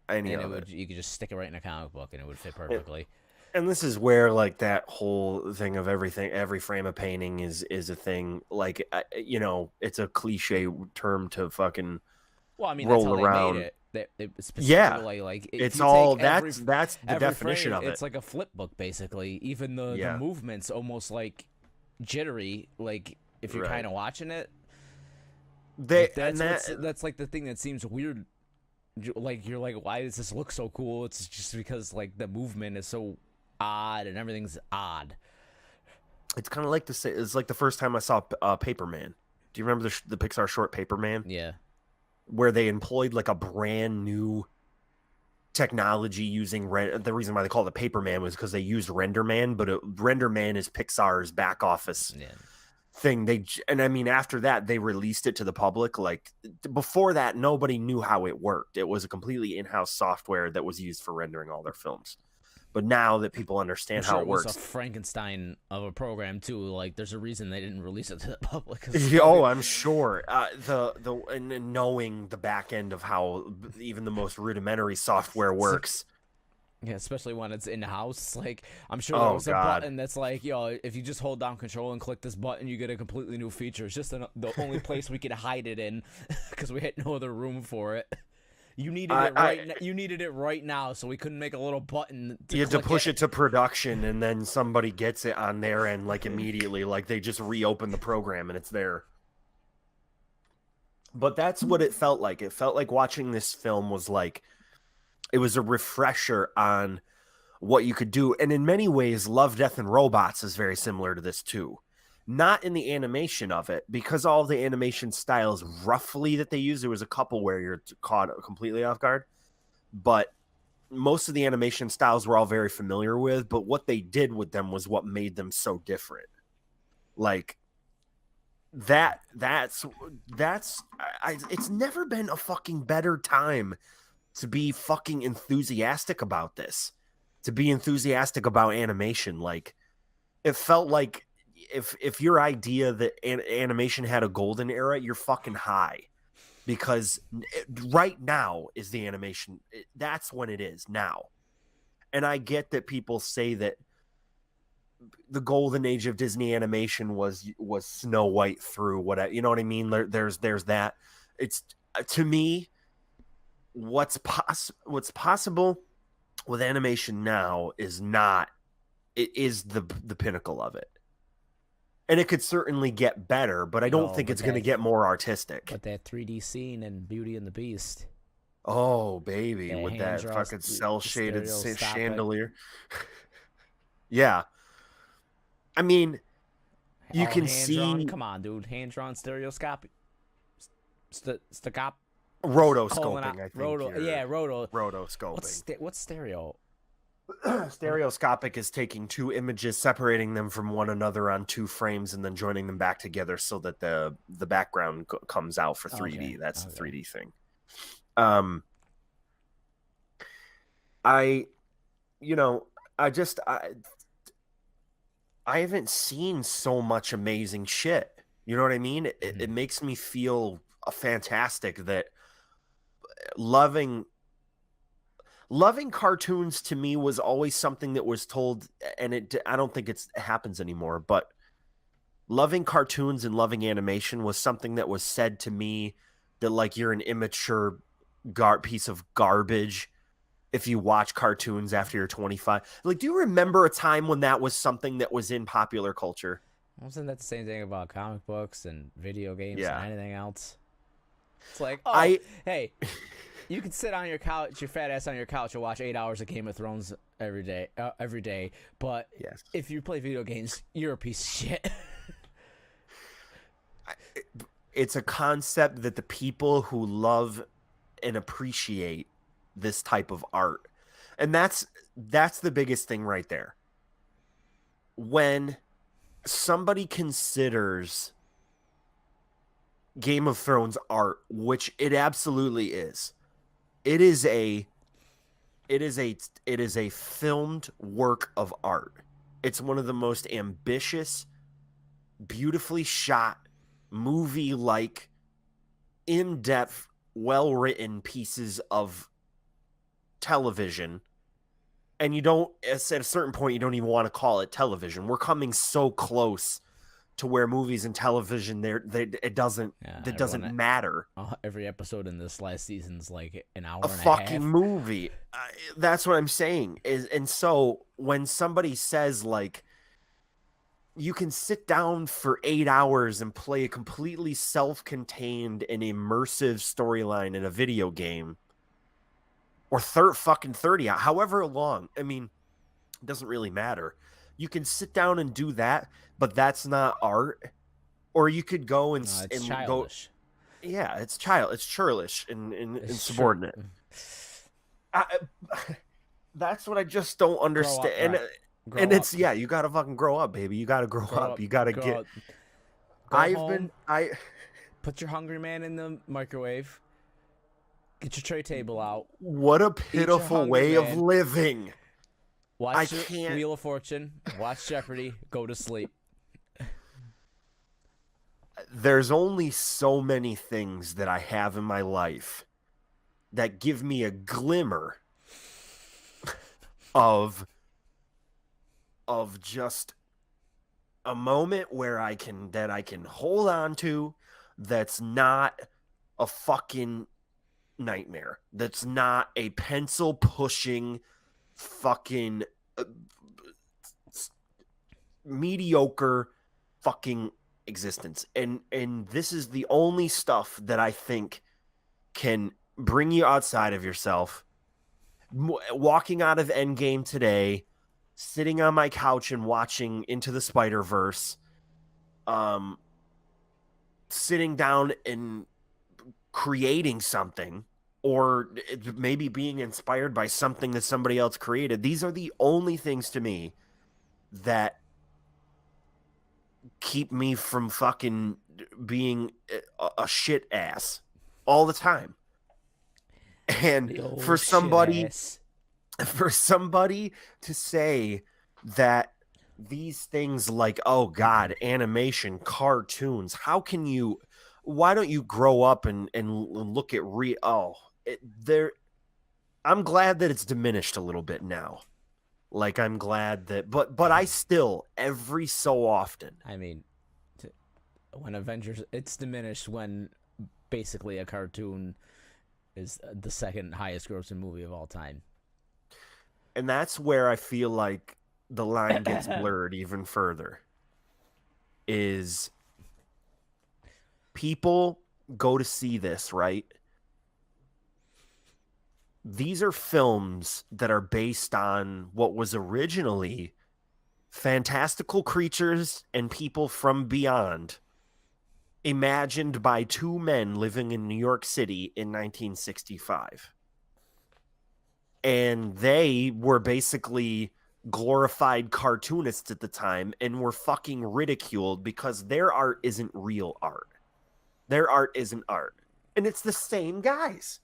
any and of it, you could just stick it right in a comic book and it would fit and, perfectly. and this is where like that whole thing of everything, every frame of painting is a thing. Like it's a cliche term to fucking Well, I mean that's roll how they made around. it. They Yeah, specifically like if it's you take all that's the every definition frame, of it. it's like a flip book basically. Even the Yeah, movements almost like jittery. Like if you're right. kind of watching it, They and that's like the thing that seems weird. Like you're like, why does this look so cool? It's just because like the movement is so odd and everything's odd. it's kind of like it's like the first time I saw Paper Man. Do you remember the Pixar short Paper Man, Yeah. where they employed like a brand new technology using the reason why they called it Paper Man was because they used Render Man, but Render Man is Pixar's back office Yeah. thing. And I mean after that they released it to the public. Like before that nobody knew how it worked. It was a completely in-house software that was used for rendering all their films. But now that people I'm understand sure how it it was a works, Frankenstein of a program too. Like, there's a reason they didn't release it to the public. oh, I'm sure. And knowing the back end of how even the most rudimentary software works. Yeah, especially when it's in house. Like, I'm sure there Oh was a God, button that's like, yo, if you just hold down control and click this button, you get a completely new feature. It's just the only place we could hide it in because we had no other room for it. You needed it right. You needed it right now, so we couldn't make a little button. You had to push it to production, and then somebody gets it on their end like immediately. Like they just reopen the program and it's there. But that's what it felt like. It felt like watching this film was like it was a refresher on what you could do. And in many ways, Love, Death, and Robots is very similar to this too. not in the animation of it, because all the animation styles roughly that they use, there was a couple where you're caught completely off guard, but most of the animation styles we're all very familiar with, but what they did with them was what made them so different. Like that's it's never been a fucking better time to be fucking enthusiastic about this, to be enthusiastic about animation. Like, it felt like if your idea that animation had a golden era, you're fucking high, because right now is the animation. That's when it is now. And I get that people say that the golden age of Disney animation was Snow White through whatever, you know what I mean? There's that. It's, to me, what's possible with animation now is not, it is the pinnacle of it. And it could certainly get better, but I don't think it's going to get more artistic. But that 3D scene in Beauty and the Beast. Oh, baby, with that fucking cell-shaded chandelier. Yeah. I mean, you can see... Come on, dude. Hand-drawn stereoscopic. Rotoscoping, I think. Rotoscoping. What's stereo? Stereoscopic is taking two images, separating them from one another on two frames, and then joining them back together so that the background comes out for 3D. Okay. That's the 3D thing. I haven't seen so much amazing shit. You know what I mean? It makes me feel fantastic that loving cartoons to me was always something that was told, and I don't think it happens anymore, but loving cartoons and loving animation was something that was said to me that, like, you're an immature piece of garbage if you watch cartoons after you're 25. Like, do you remember a time when that was something that was in popular culture? Wasn't that the same thing about comic books and video games and anything else? It's like, hey, you can sit on your couch, your fat ass on your couch, and watch 8 hours of Game of Thrones every day. But if you play video games, you're a piece of shit. It's a concept that the people who love and appreciate this type of art, and that's the biggest thing right there. When somebody considers Game of Thrones art, which it absolutely is, it is a filmed work of art. It's one of the most ambitious, beautifully shot, movie-like, in-depth, well-written pieces of television. And you don't, at a certain point, you don't even want to call it television. We're coming so close to where movies and television, it doesn't matter. Every episode in this last season's like an hour and a half. A fucking movie. That's what I'm saying. And so when somebody says, like, you can sit down for 8 hours and play a completely self-contained and immersive storyline in a video game, or 30, however long, I mean, it doesn't really matter. You can sit down and do that, but that's not art. Or you could go and childish. Go. Yeah, it's churlish and insubordinate. That's what I just don't understand. Up, right. And it's you gotta fucking grow up, baby. You gotta grow up. You gotta get. Put your Hungry Man in the microwave. Get your tray table out. What a pitiful way of living. Watch Wheel of Fortune. Watch Jeopardy. Go to sleep. There's only so many things that I have in my life that give me a glimmer of just a moment where I can hold on to, that's not a fucking nightmare, that's not a pencil pushing fucking mediocre fucking existence. And this is the only stuff that I think can bring you outside of yourself. Walking out of Endgame today, sitting on my couch and watching Into the Spider-Verse, um sitting down and creating something, or maybe being inspired by something that somebody else created. These are the only things to me that keep me from fucking being a shit ass all the time. And The for old shit somebody ass. for somebody to say that these things like, oh god, animation, cartoons, why don't you grow up and look at I'm glad that it's diminished a little bit now. Like, I'm glad that, but I still, every so often. I mean, when Avengers, it's diminished when basically a cartoon is the second highest grossing movie of all time. And that's where I feel like the line gets blurred even further. Is people go to see this, right? These are films that are based on what was originally fantastical creatures and people from beyond, imagined by two men living in New York City in 1965. And they were basically glorified cartoonists at the time and were fucking ridiculed because their art isn't real art. Their art isn't art. And it's the same guys.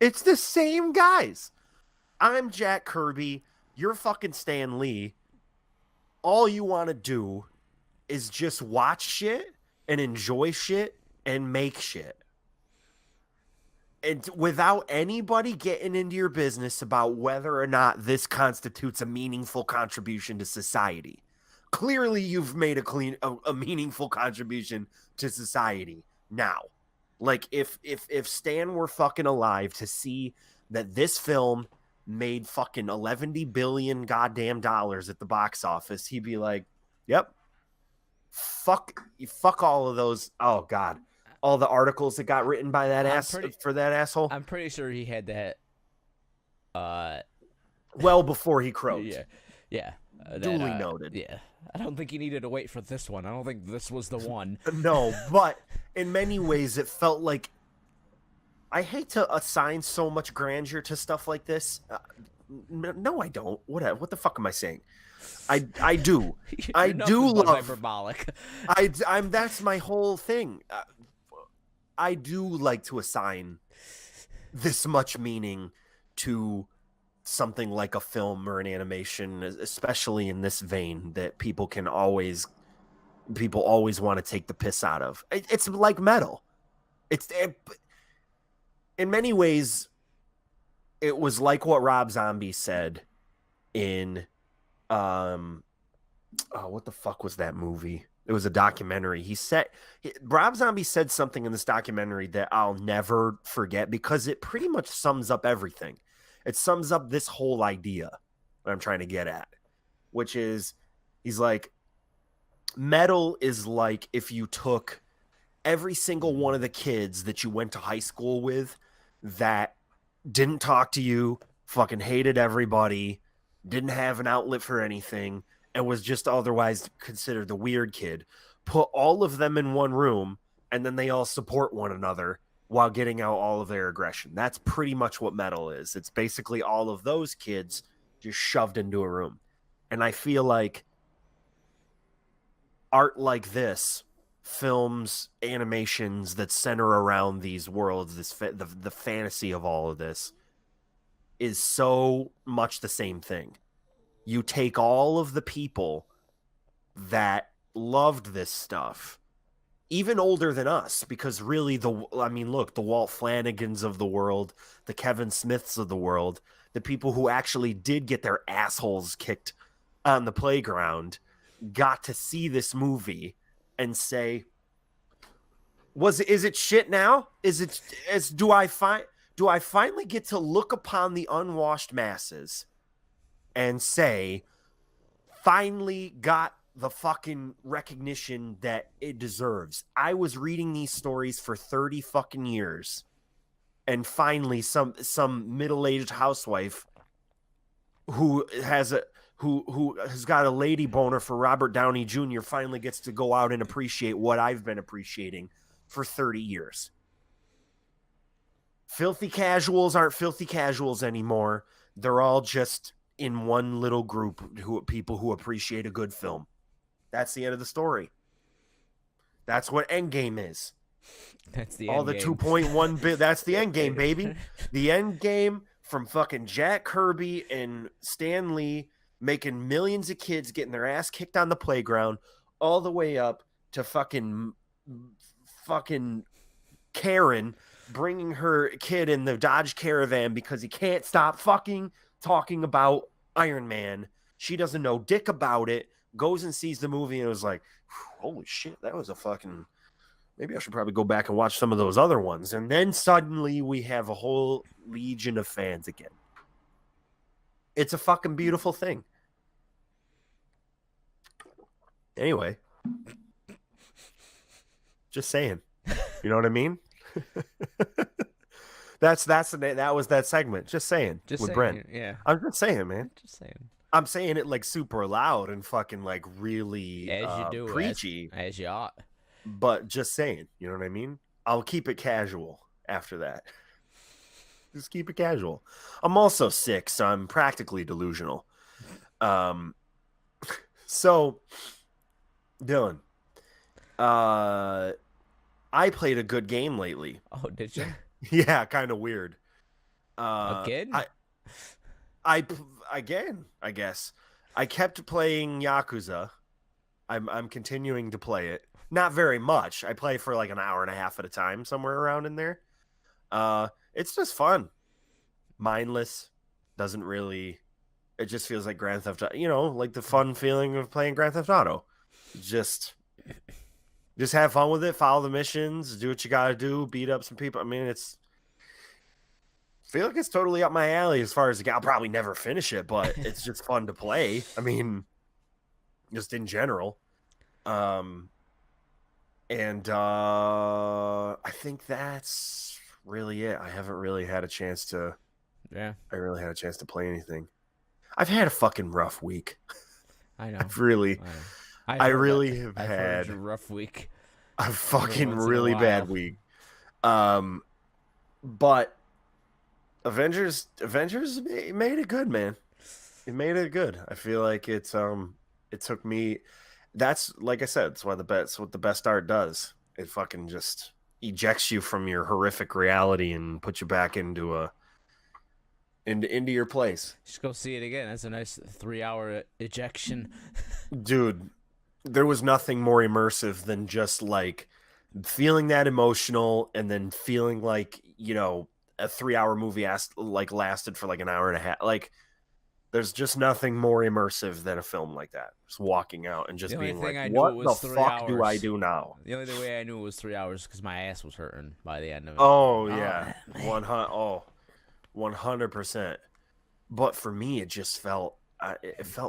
It's the same guys. I'm Jack Kirby. You're fucking Stan Lee. All you want to do is just watch shit and enjoy shit and make shit. And without anybody getting into your business about whether or not this constitutes a meaningful contribution to society. Clearly, you've made a meaningful contribution to society now. Like, if Stan were fucking alive to see that this film made fucking 11 billion goddamn dollars at the box office, he'd be like, "Yep, fuck all of those." Oh god, all the articles that got written by that for that asshole. I'm pretty sure he had that. Well before he croaked. Yeah. Duly noted. Yeah, I don't think he needed to wait for this one. I don't think this was the one. No, but in many ways, it felt like, I hate to assign so much grandeur to stuff like this. No, I don't. What the fuck am I saying? I do. I do love hyperbolic. I'm that's my whole thing. I do like to assign this much meaning to something like a film or an animation, especially in this vein that people always want to take the piss out of. It's like metal. In many ways, it was like what Rob Zombie said in what the fuck was that movie? It was a documentary. Rob Zombie said something in this documentary that I'll never forget because it pretty much sums up everything. It sums up this whole idea that I'm trying to get at, which is, he's like, metal is like if you took every single one of the kids that you went to high school with that didn't talk to you, fucking hated everybody, didn't have an outlet for anything, and was just otherwise considered the weird kid, put all of them in one room, and then they all support one another while getting out all of their aggression. That's pretty much what metal is. It's basically all of those kids just shoved into a room. And I feel like art like this, films, animations that center around these worlds, the fantasy of all of this, is so much the same thing. You take all of the people that loved this stuff, even older than us, because really the Walt Flanagans of the world, the Kevin Smiths of the world, the people who actually did get their assholes kicked on the playground, got to see this movie and say, is it shit now? Do I finally get to look upon the unwashed masses and say, finally got the fucking recognition that it deserves? I was reading these stories for 30 fucking years, and finally some middle-aged housewife who who has got a lady boner for Robert Downey Jr. finally gets to go out and appreciate what I've been appreciating for 30 years. Filthy casuals aren't filthy casuals anymore. They're all just in one little group people who appreciate a good film. That's the end of the story. That's what Endgame is. That's the all end the game. 2.1 bit. That's the end game, baby. The end game from fucking Jack Kirby and Stan Lee making millions of kids getting their ass kicked on the playground, all the way up to fucking Karen bringing her kid in the Dodge Caravan because he can't stop fucking talking about Iron Man. She doesn't know dick about it. Goes and sees the movie and was like, holy shit, that was a fucking... Maybe I should probably go back and watch some of those other ones. And then suddenly we have a whole legion of fans again. It's a fucking beautiful thing. Anyway. Just saying. You know what I mean? That was that segment. Just saying. Just with saying, Brent. yeah. I'm just saying, man. Just saying. I'm saying it like super loud and fucking like really As you do, preachy. as you ought. But just saying, you know what I mean? I'll keep it casual after that. Just keep it casual. I'm also sick, so I'm practically delusional. So, Dylan, I played a good game lately. Oh, did you? Yeah, kind of weird. Again? Again, I guess. I kept playing Yakuza. I'm continuing to play it. Not very much. I play for like an hour and a half at a time, somewhere around in there. It's just fun. Mindless. Doesn't really... It just feels like Grand Theft Auto. You know, like the fun feeling of playing Grand Theft Auto. Just have fun with it. Follow the missions. Do what you gotta do. Beat up some people. I mean, I feel like it's totally up my alley as far as I'll probably never finish it, but it's just fun to play. I mean, just in general. And I think that's really it. I haven't really had a chance to... Yeah. I really had a chance to play anything. I've had a fucking rough week. I know. I really have had a rough week. A fucking really bad week. But Avengers made it good, man. It made it good. I feel like it took me... That's, like I said, it's what the best art does. It fucking just ejects you from your horrific reality and puts you back into your place. Just go see it again. That's a nice 3-hour ejection. Dude, there was nothing more immersive than just like feeling that emotional and then feeling like, you know, a 3-hour movie lasted for like an hour and a half. Like, there's just nothing more immersive than a film like that. Just walking out and just being like, what the fuck do I do now? The only way I knew it was 3 hours because my ass was hurting by the end of it. Oh, yeah. 100%. But for me, it just felt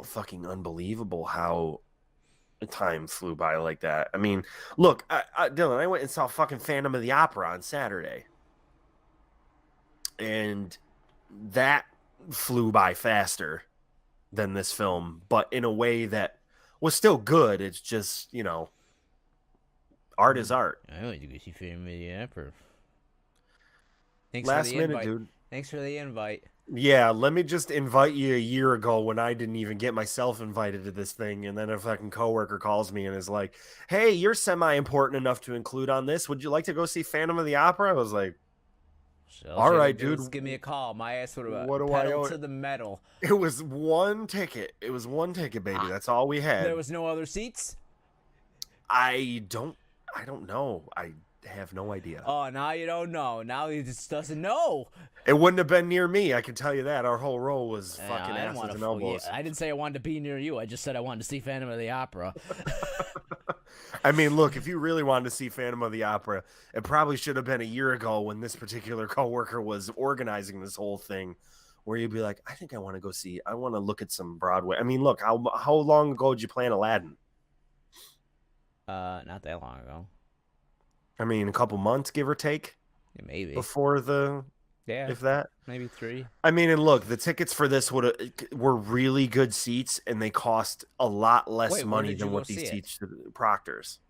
fucking unbelievable how time flew by like that. I mean, look, Dylan, I went and saw fucking Phantom of the Opera on Saturday. And that flew by faster than this film, but in a way that was still good. It's just, you know, art is art. I know you can see Phantom of the Opera. Thanks Last for the minute, invite. dude. Thanks for the invite. Yeah, let me just invite you a year ago when I didn't even get myself invited to this thing, and then a fucking coworker calls me and is like, "Hey, you're semi-important enough to include on this. Would you like to go see Phantom of the Opera?" I was like, all right, dude. Just give me a call. My ass would have What do I pedal owe to the metal. It was one ticket. Baby. That's all we had. There was no other seats? I don't know. I have no idea. Oh, now you don't know. Now he just doesn't know. It wouldn't have been near me. I can tell you that. Our whole row was fucking asses and elbows. I didn't say I wanted to be near you. I just said I wanted to see Phantom of the Opera. I mean, look, if you really wanted to see Phantom of the Opera, it probably should have been a year ago when this particular coworker was organizing this whole thing, where you'd be like, I think I want to look at some Broadway. I mean, look, how long ago did you plan Aladdin? Not that long ago. I mean, a couple months, give or take. Yeah, maybe. Before the Yeah, if that. maybe 3. I mean, and look, the tickets for this were really good seats, and they cost a lot less Wait, where money did you than go what these see it? seats Proctor's.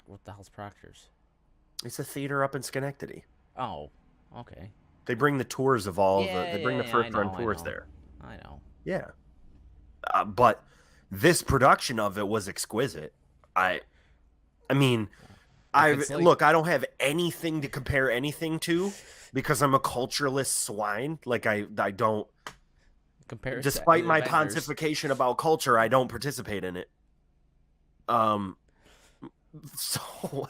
What the hell's Proctor's? It's a theater up in Schenectady. Oh, okay. They bring the tours of all the. Yeah, They bring yeah, the yeah. I first run know, I tours know, there. I know. Yeah, but this production of it was exquisite. I mean, If it's like look. I don't have anything to compare anything to because I'm a cultureless swine. Like I don't. compared to Despite the my Avengers, pontification about culture, I don't participate in it. Um, so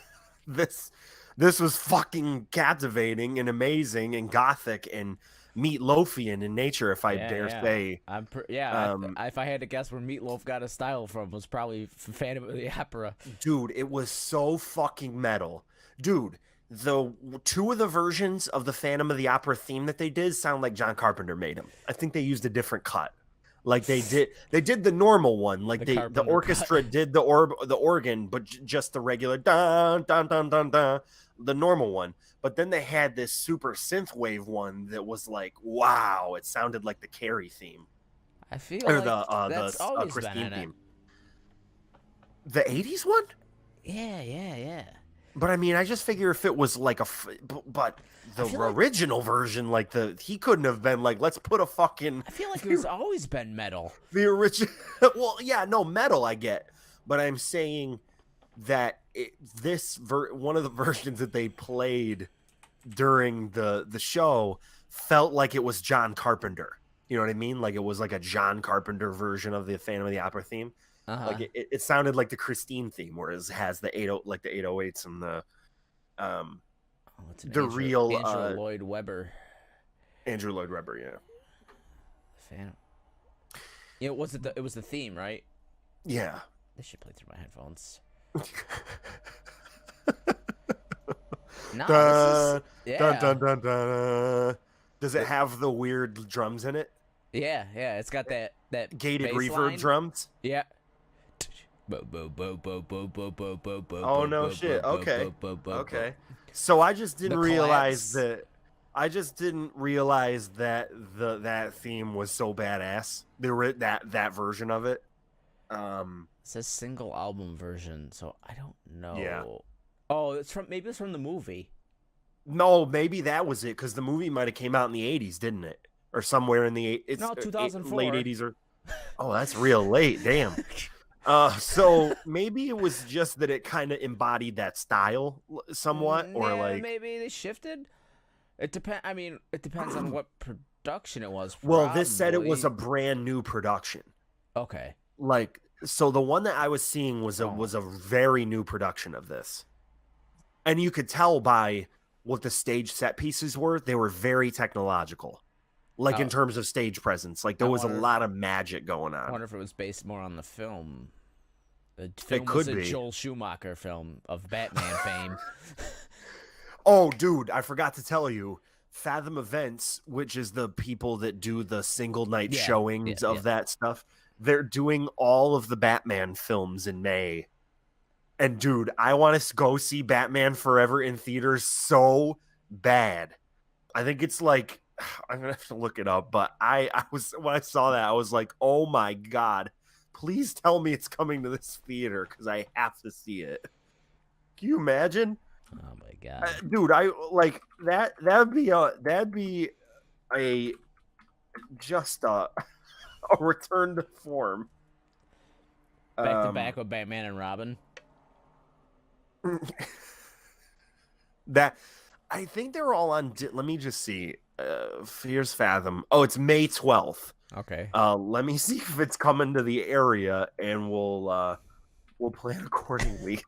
this was fucking captivating and amazing and gothic and meatloafian in nature, if I yeah, dare yeah. say. Yeah. If I had to guess where Meatloaf got his style from, was probably Phantom of the Opera. Dude, it was so fucking metal. Dude, the two of the versions of the Phantom of the Opera theme that they did sound like John Carpenter made them. I think they used a different cut. Like they did the normal one. Like The the Carpenter cut. orchestra did the organ, but just the regular dun dun dun dun dun, the normal one. But then they had this super synth wave one that was like, wow, it sounded like the Carrie theme I feel or like the that's always been Christine in it. theme. The 80s one? Yeah, yeah, yeah. But I mean, I just figure if it was like but the original version, like he couldn't have been like, let's put a fucking. I feel like it's always been metal. The original, well, yeah, no metal, I get, but I'm saying that one of the versions that they played during the show felt like it was John Carpenter. You know what I mean? Like it was like a John Carpenter version of the Phantom of the Opera theme. Like it sounded like the Christine theme, whereas it has the 808s and the real Andrew Lloyd Webber. Andrew Lloyd Webber, yeah. Phantom. Yeah, it was the theme, right? Yeah. This should play through my headphones. No, dun, this is yeah. Dun, dun, dun, dun. Does it have the weird drums in it? Yeah, yeah. It's got that gated reverb line. drums. Yeah. Oh no shit. Okay. Okay. So I just didn't realize that. I just didn't realize that that theme was so badass. That version of it. It says single album version, so I don't know. Yeah. Oh, maybe it's from the movie. No, maybe that was it because the movie might have came out in the 80s, didn't it? Or somewhere in the 2004. late 80s or. Oh, that's real late. Damn. So maybe it was just that it kind of embodied that style somewhat, or like maybe they shifted. It depends. I mean, it depends on what production it was. Well, this said it was a brand new production. Okay. Like, so the one that I was seeing was a very new production of this, and you could tell by what the stage set pieces were. They were very technological, like in terms of stage presence. Like there was a lot of magic going on. I wonder if it was based more on the film. The film was a Joel Schumacher film of Batman fame. Oh, dude, I forgot to tell you. Fathom Events, which is the people that do the single night showings of that stuff, they're doing all of the Batman films in May. And dude, I want to go see Batman Forever in theaters so bad. I think it's like, I'm gonna have to look it up, but I was, when I saw that, I was like, oh my god, please tell me it's coming to this theater because I have to see it. Can you imagine? Oh my god, dude! I like that. That'd be a just a return to form. Back to back with Batman and Robin. That I think they're all on. Let me just see. Here's Fathom. Oh, it's May 12th. Okay. Let me see if it's coming to the area, and we'll plan accordingly.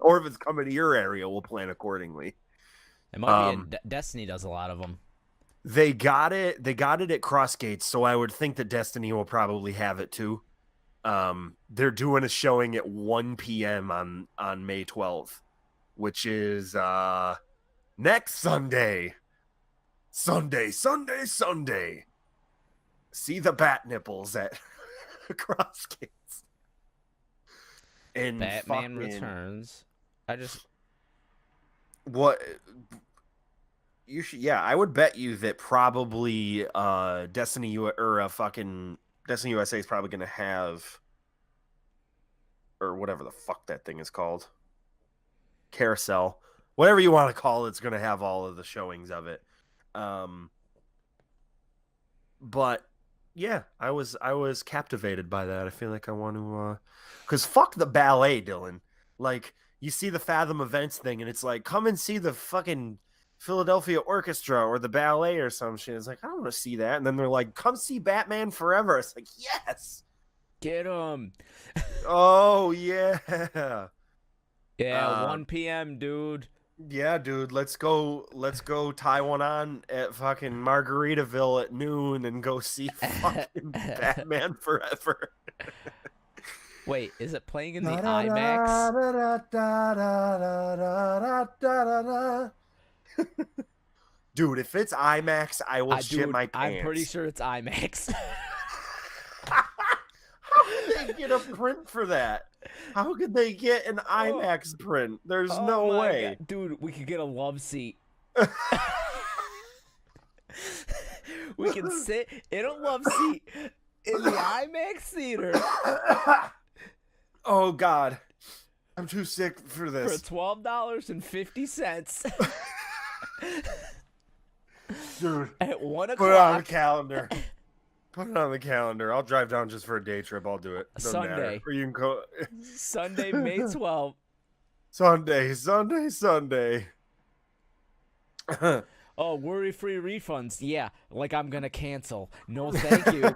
Or if it's coming to your area, we'll plan accordingly. It might be Destiny does a lot of them. They got it. They got it at Crossgates, so I would think that Destiny will probably have it too. They're doing a showing at 1 p.m. on May 12th, which is next Sunday. Sunday. See the bat nipples at Crossgates. And Batman Returns. What? You should. Yeah, I would bet you that probably Destiny fucking Destiny USA is probably gonna have, or whatever the fuck that thing is called, Carousel, whatever you want to call it, it's gonna have all of the showings of it. But yeah, I was captivated by that. I feel like I want to, because fuck the ballet, Dylan. Like, you see the Fathom Events thing, and it's like, come and see the fucking Philadelphia Orchestra or the ballet or some shit. It's like, I don't want to see that. And then they're like, come see Batman Forever. It's like, yes, Get him. oh yeah, Yeah, 1 p.m., dude. yeah, dude. Let's go tie one on at fucking Margaritaville at noon and go see fucking Batman Forever. Wait, is it playing in the IMAX? Dude, if it's IMAX, I will shit my pants. I'm pretty sure it's IMAX. How could they get a print for that? How could they get an IMAX print? There's no way. God. Dude, we could get a love seat. We can sit in a love seat in the IMAX theater. Oh, God. I'm too sick for this. For $12.50. Dude. At 1 o'clock. Put it on the calendar. Put it on the calendar. I'll drive down just for a day trip. I'll do it. Doesn't Sunday. matter. Or you can go. Sunday, May 12th. Sunday. Oh, worry-free refunds. Yeah, like I'm going to cancel. No, thank you.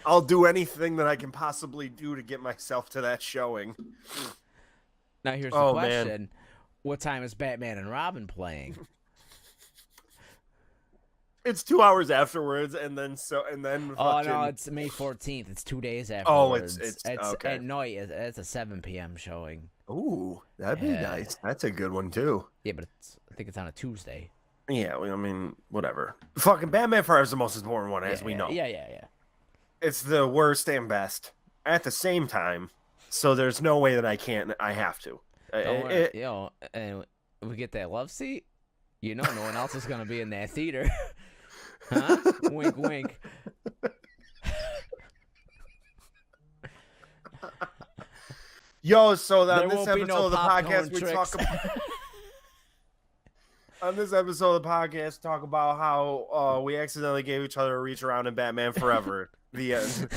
I'll do anything that I can possibly do to get myself to that showing. Now here's the question. Man. What time is Batman and Robin playing? It's 2 hours afterwards, and then fucking... Oh no, it's May 14th. It's 2 days afterwards. Oh, it's okay. At night. It's a 7 p.m. showing. Ooh, that'd be nice. That's a good one too. Yeah, but I think it's on a Tuesday. Yeah, I mean, whatever. Fucking Batman Forever is the most important one, as we know. Yeah. It's the worst and best at the same time, so there's no way that I can't. I have to. And we get that love seat. You know, no one else is gonna be in that theater. Huh? Wink, wink. Yo, so on this episode of the podcast, we talk about. On this episode of the podcast, talk about how we accidentally gave each other a reach around in Batman Forever. The end.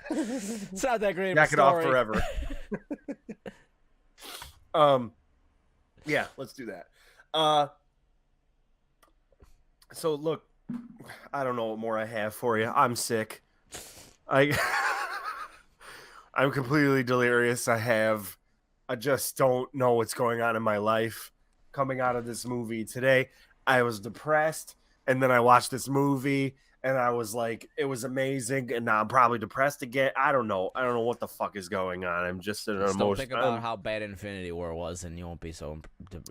It's not that great of a Back it off story. forever. Yeah, let's do that. So look, I don't know what more I have for you. I'm sick. I'm completely delirious. I just don't know what's going on in my life. Coming out of this movie today, I was depressed, and then I watched this movie, and I was like, it was amazing, and now I'm probably depressed again. I don't know what the fuck is going on. I'm just an emotion. Don't think about how bad Infinity War was, and you won't be so.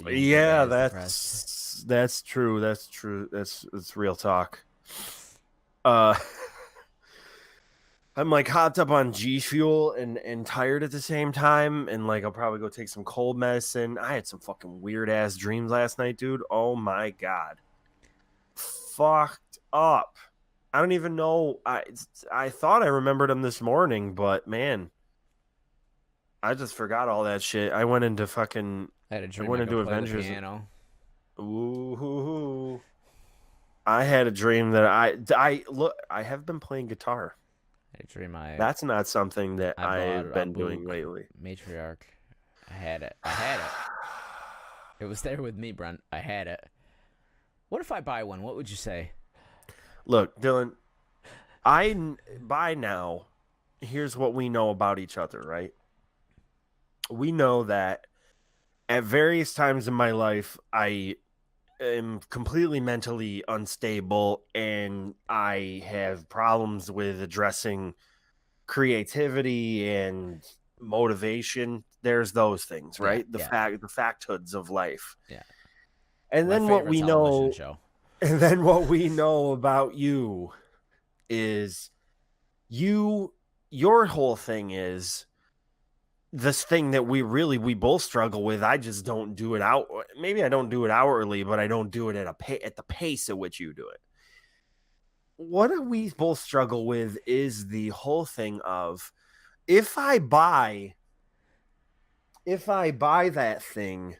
Yeah, that's true. That's true. That's real talk. I'm like hopped up on G Fuel and tired at the same time, and like I'll probably go take some cold medicine. I had some fucking weird ass dreams last night, dude. Oh my god, fucked up. I don't even know. I thought I remembered them this morning, but man, I just forgot all that shit. I went into fucking. I had a dream. I went into Avengers. Ooh. I had a dream that I have been playing guitar. I dream That's not something that I've been doing lately. Matriarch. I had it. It was there with me, Brent. I had it. What if I buy one? What would you say? Look, Dylan, by now, here's what we know about each other, right? We know that at various times in my life, I am completely mentally unstable, and I have problems with addressing creativity and motivation. There's those things, right? The facthoods of life. Yeah. And then what we know, and then what we know about you is your whole thing is this thing that we both struggle with. I just don't do it out. Maybe I don't do it hourly, but I don't do it at the pace at which you do it. What we both struggle with is the whole thing of if I buy that thing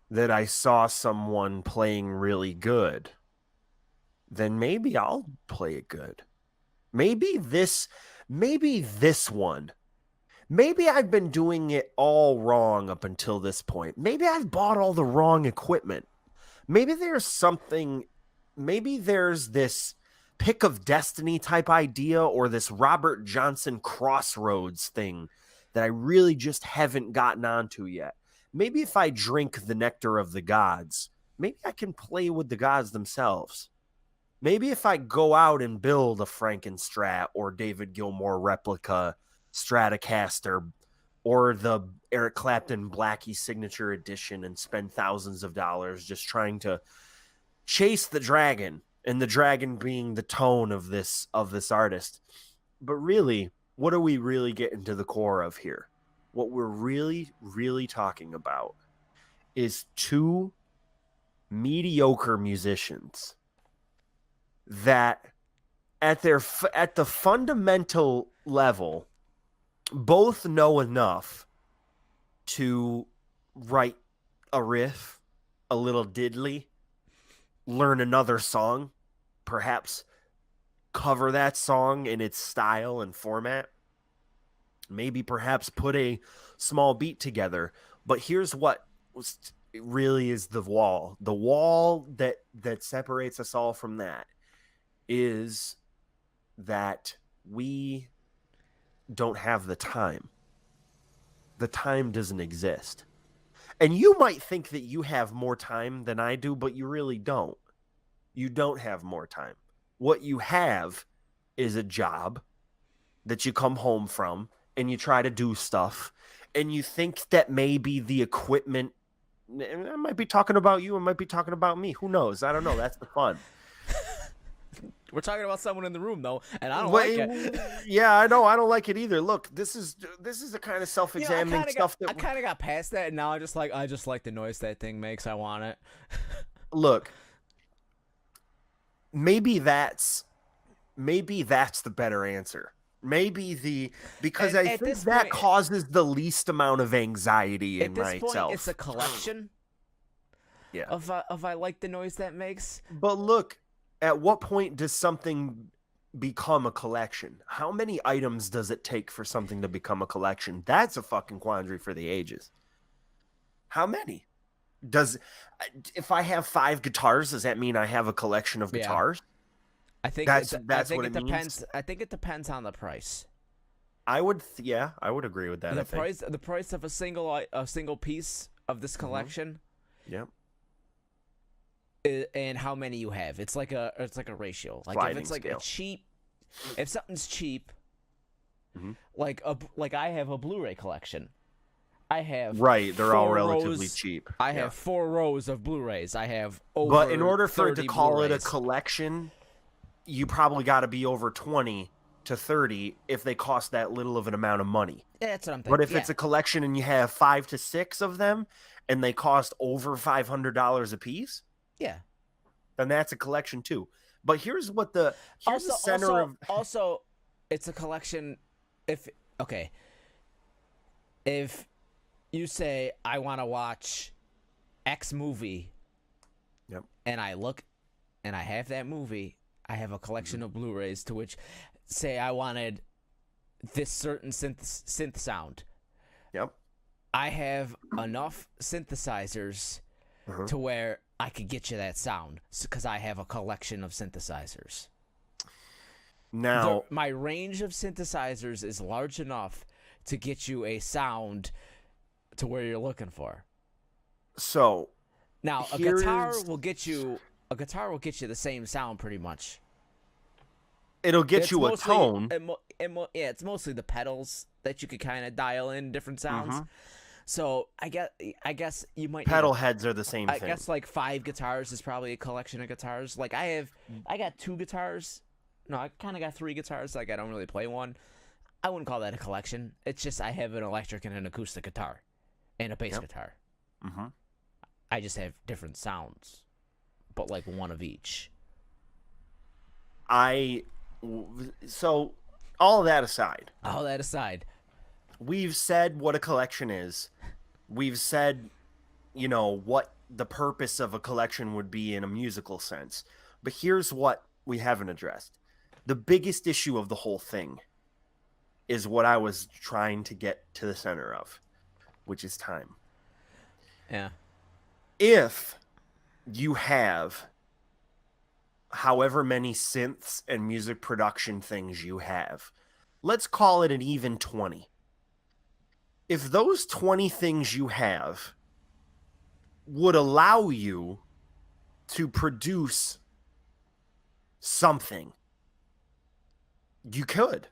that I saw someone playing really good, then maybe I'll play it good. Maybe this one. Maybe I've been doing it all wrong up until this point. Maybe I've bought all the wrong equipment. Maybe there's this pick of destiny type idea or this Robert Johnson crossroads thing that I really just haven't gotten onto yet. Maybe if I drink the nectar of the gods, maybe I can play with the gods themselves. Maybe if I go out and build a Frankenstrat or David Gilmour replica Stratocaster or the Eric Clapton Blackie signature edition and spend thousands of dollars just trying to chase the dragon, and the dragon being the tone of this artist. But really, what are we really getting to the core of here? What we're really, really talking about is two mediocre musicians that at the fundamental level both know enough to write a riff, a little diddly, learn another song, perhaps cover that song in its style and format, maybe perhaps put a small beat together. But here's what really is the wall that separates us all from that is that we don't have the time. The time doesn't exist. And you might think that you have more time than I do, but you really don't. You don't have more time. What you have is a job that you come home from and you try to do stuff and you think that maybe the equipment, I might be talking about you, I might be talking about me. Who knows? I don't know. That's the fun. We're talking about someone in the room, though, and I don't like it. Yeah, I know. I don't like it either. Look, this is the kind of self-examining stuff I kind of got past that, and now I just like the noise that thing makes. I want it. Look, maybe that's the better answer. Because I think that causes the least amount of anxiety in myself. At this point, it's a collection. Yeah. Of I like the noise that makes. But look. At what point does something become a collection? How many items does it take for something to become a collection? That's a fucking quandary for the ages. How many? If I have 5 guitars, does that mean I have a collection of guitars? I think that's what it depends. Means. I think it depends on the price. I would agree with that. The price of a single piece of this collection. Yep. And how many you have. It's like a ratio. Like sliding if it's like scale. if something's cheap, like I have a Blu-ray collection. I have they're all relatively cheap. I have 4 rows of Blu-rays. I have but in order for it to call Blu-rays. it a collection, you probably got to be over 20 to 30 if they cost that little of an amount of money. Yeah, that's what I'm thinking. But if it's a collection and you have 5 to 6 of them and they cost over $500 a piece, yeah, then that's a collection too. But here's the center of also it's a collection. If you say I want to watch X movie, yep, and I look and I have that movie, I have a collection of Blu-rays to which say I wanted this certain synth sound. Yep, I have enough synthesizers to where I could get you that sound because I have a collection of synthesizers. Now, my range of synthesizers is large enough to get you a sound to where you're looking for. So, now a guitar will get you the same sound pretty much. It'll get you a tone. It's mostly the pedals that you could kind of dial in different sounds. So I guess you might pedal heads are the same thing. I guess like 5 guitars is probably a collection of guitars. Like I got 2 guitars. No, I kind of got 3 guitars. Like I don't really play one. I wouldn't call that a collection. It's just I have an electric and an acoustic guitar and a bass Yep. guitar. Mm-hmm. I just have different sounds, but like one of each. So all that aside, All that aside, we've said what a collection is. We've said, what the purpose of a collection would be in a musical sense. But here's what we haven't addressed. The biggest issue of the whole thing is what I was trying to get to the center of, which is time. yeah. If you have however many synths and music production things you have, let's call it an even 20. If those 20 things you have would allow you to produce something, you could.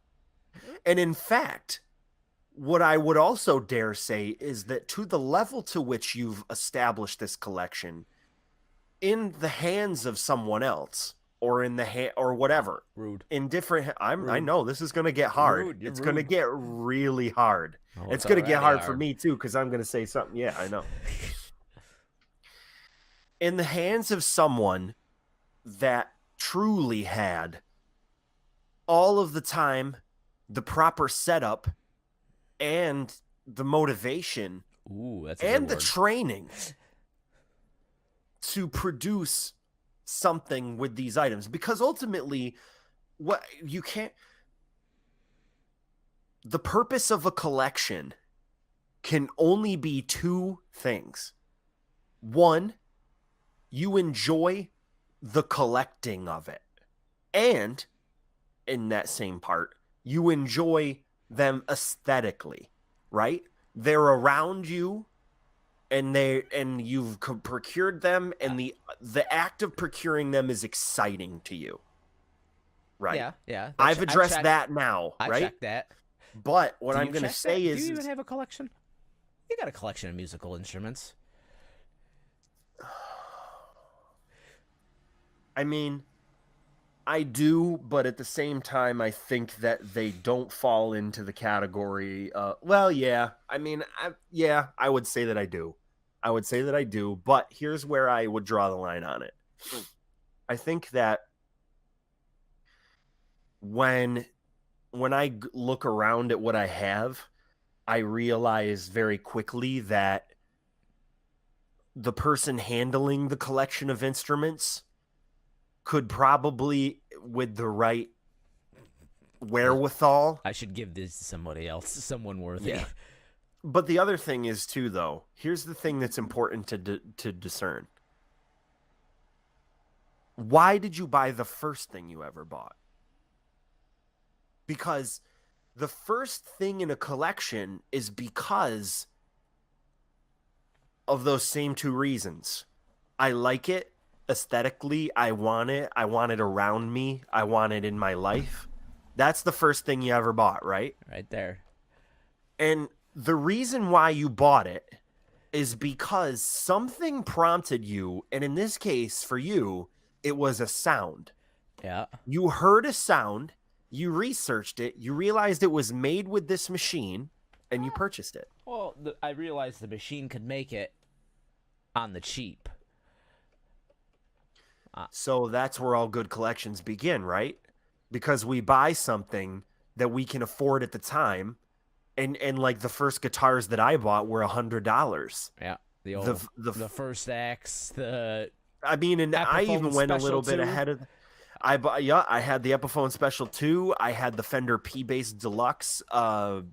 And in fact, what I would also dare say is that to the level to which you've established this collection in the hands of someone else, or in the or whatever, Rude. in different, I Rude. know this is going to get hard. Rude. You're It's going to rude. get really hard. Oh, It's going to get already hard for me too, because I'm going to say something. Yeah, I know. In the hands of someone that truly had all of the time, the proper setup, and the motivation, Ooh, that's a and good the word. training to produce something with these items, because ultimately what you can't, the purpose of a collection can only be two things. One, you enjoy the collecting of it, and in that same part, you enjoy them aesthetically, right? They're around you, and you've procured them, and the act of procuring them is exciting to you, right? Yeah. I've addressed that now, I right? checked that. But what Do I'm you going to check say that? is, Do you even have a collection? You got a collection of musical instruments. I mean, I do, but at the same time, I think that they don't fall into the category. Well, yeah. I mean, I would say that I do. But here's where I would draw the line on it. I think that when I look around at what I have, I realize very quickly that the person handling the collection of instruments could probably, with the right wherewithal, I should give this to somebody else, someone worthy. Yeah. But the other thing is too, though, here's the thing that's important to discern. Why did you buy the first thing you ever bought? Because the first thing in a collection is because of those same two reasons. I like it aesthetically. I want it around me. I want it in my life. That's the first thing you ever bought, right? Right there. And the reason why you bought it is because something prompted you, and in this case for you, it was a sound. Yeah. You heard a sound, you researched it, you realized it was made with this machine, and you purchased it. Well, I realized the machine could make it on the cheap. So that's where all good collections begin, right? Because we buy something that we can afford at the time. And like the first guitars that I bought were $100. Yeah. The old, the first axe, I mean, and I even went a little bit ahead of. I had the Epiphone Special 2. I had the Fender P-Bass Deluxe. The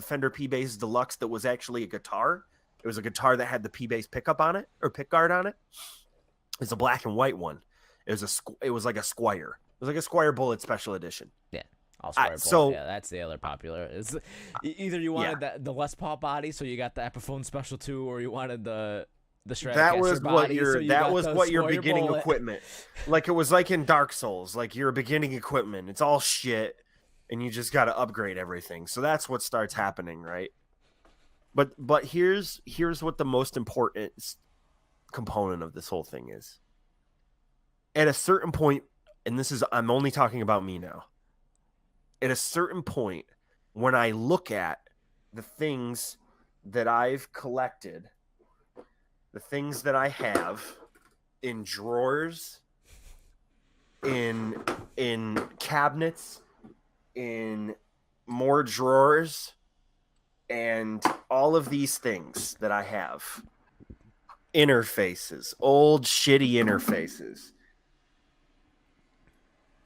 Fender P-Bass Deluxe that was actually a guitar. It was a guitar that had the P-Bass pickup on it, or pickguard on it. It's a black and white one. It was like a Squire. It was like a Squire Bullet Special Edition. Yeah. Yeah, that's the other popular. It's either you wanted the Les Paul body, so you got the Epiphone Special 2, or you wanted the Stratocaster that was body, what your Squire beginning Bullet. equipment. Like it was like in Dark Souls, like your beginning equipment. It's all shit, and you just got to upgrade everything. So that's what starts happening, right? But here's what the most important component of this whole thing is. At a certain point, and I'm only talking about me now. At a certain point, when I look at the things that I've collected, the things that I have in drawers, in cabinets, in more drawers, and all of these things that I have, interfaces, old shitty interfaces,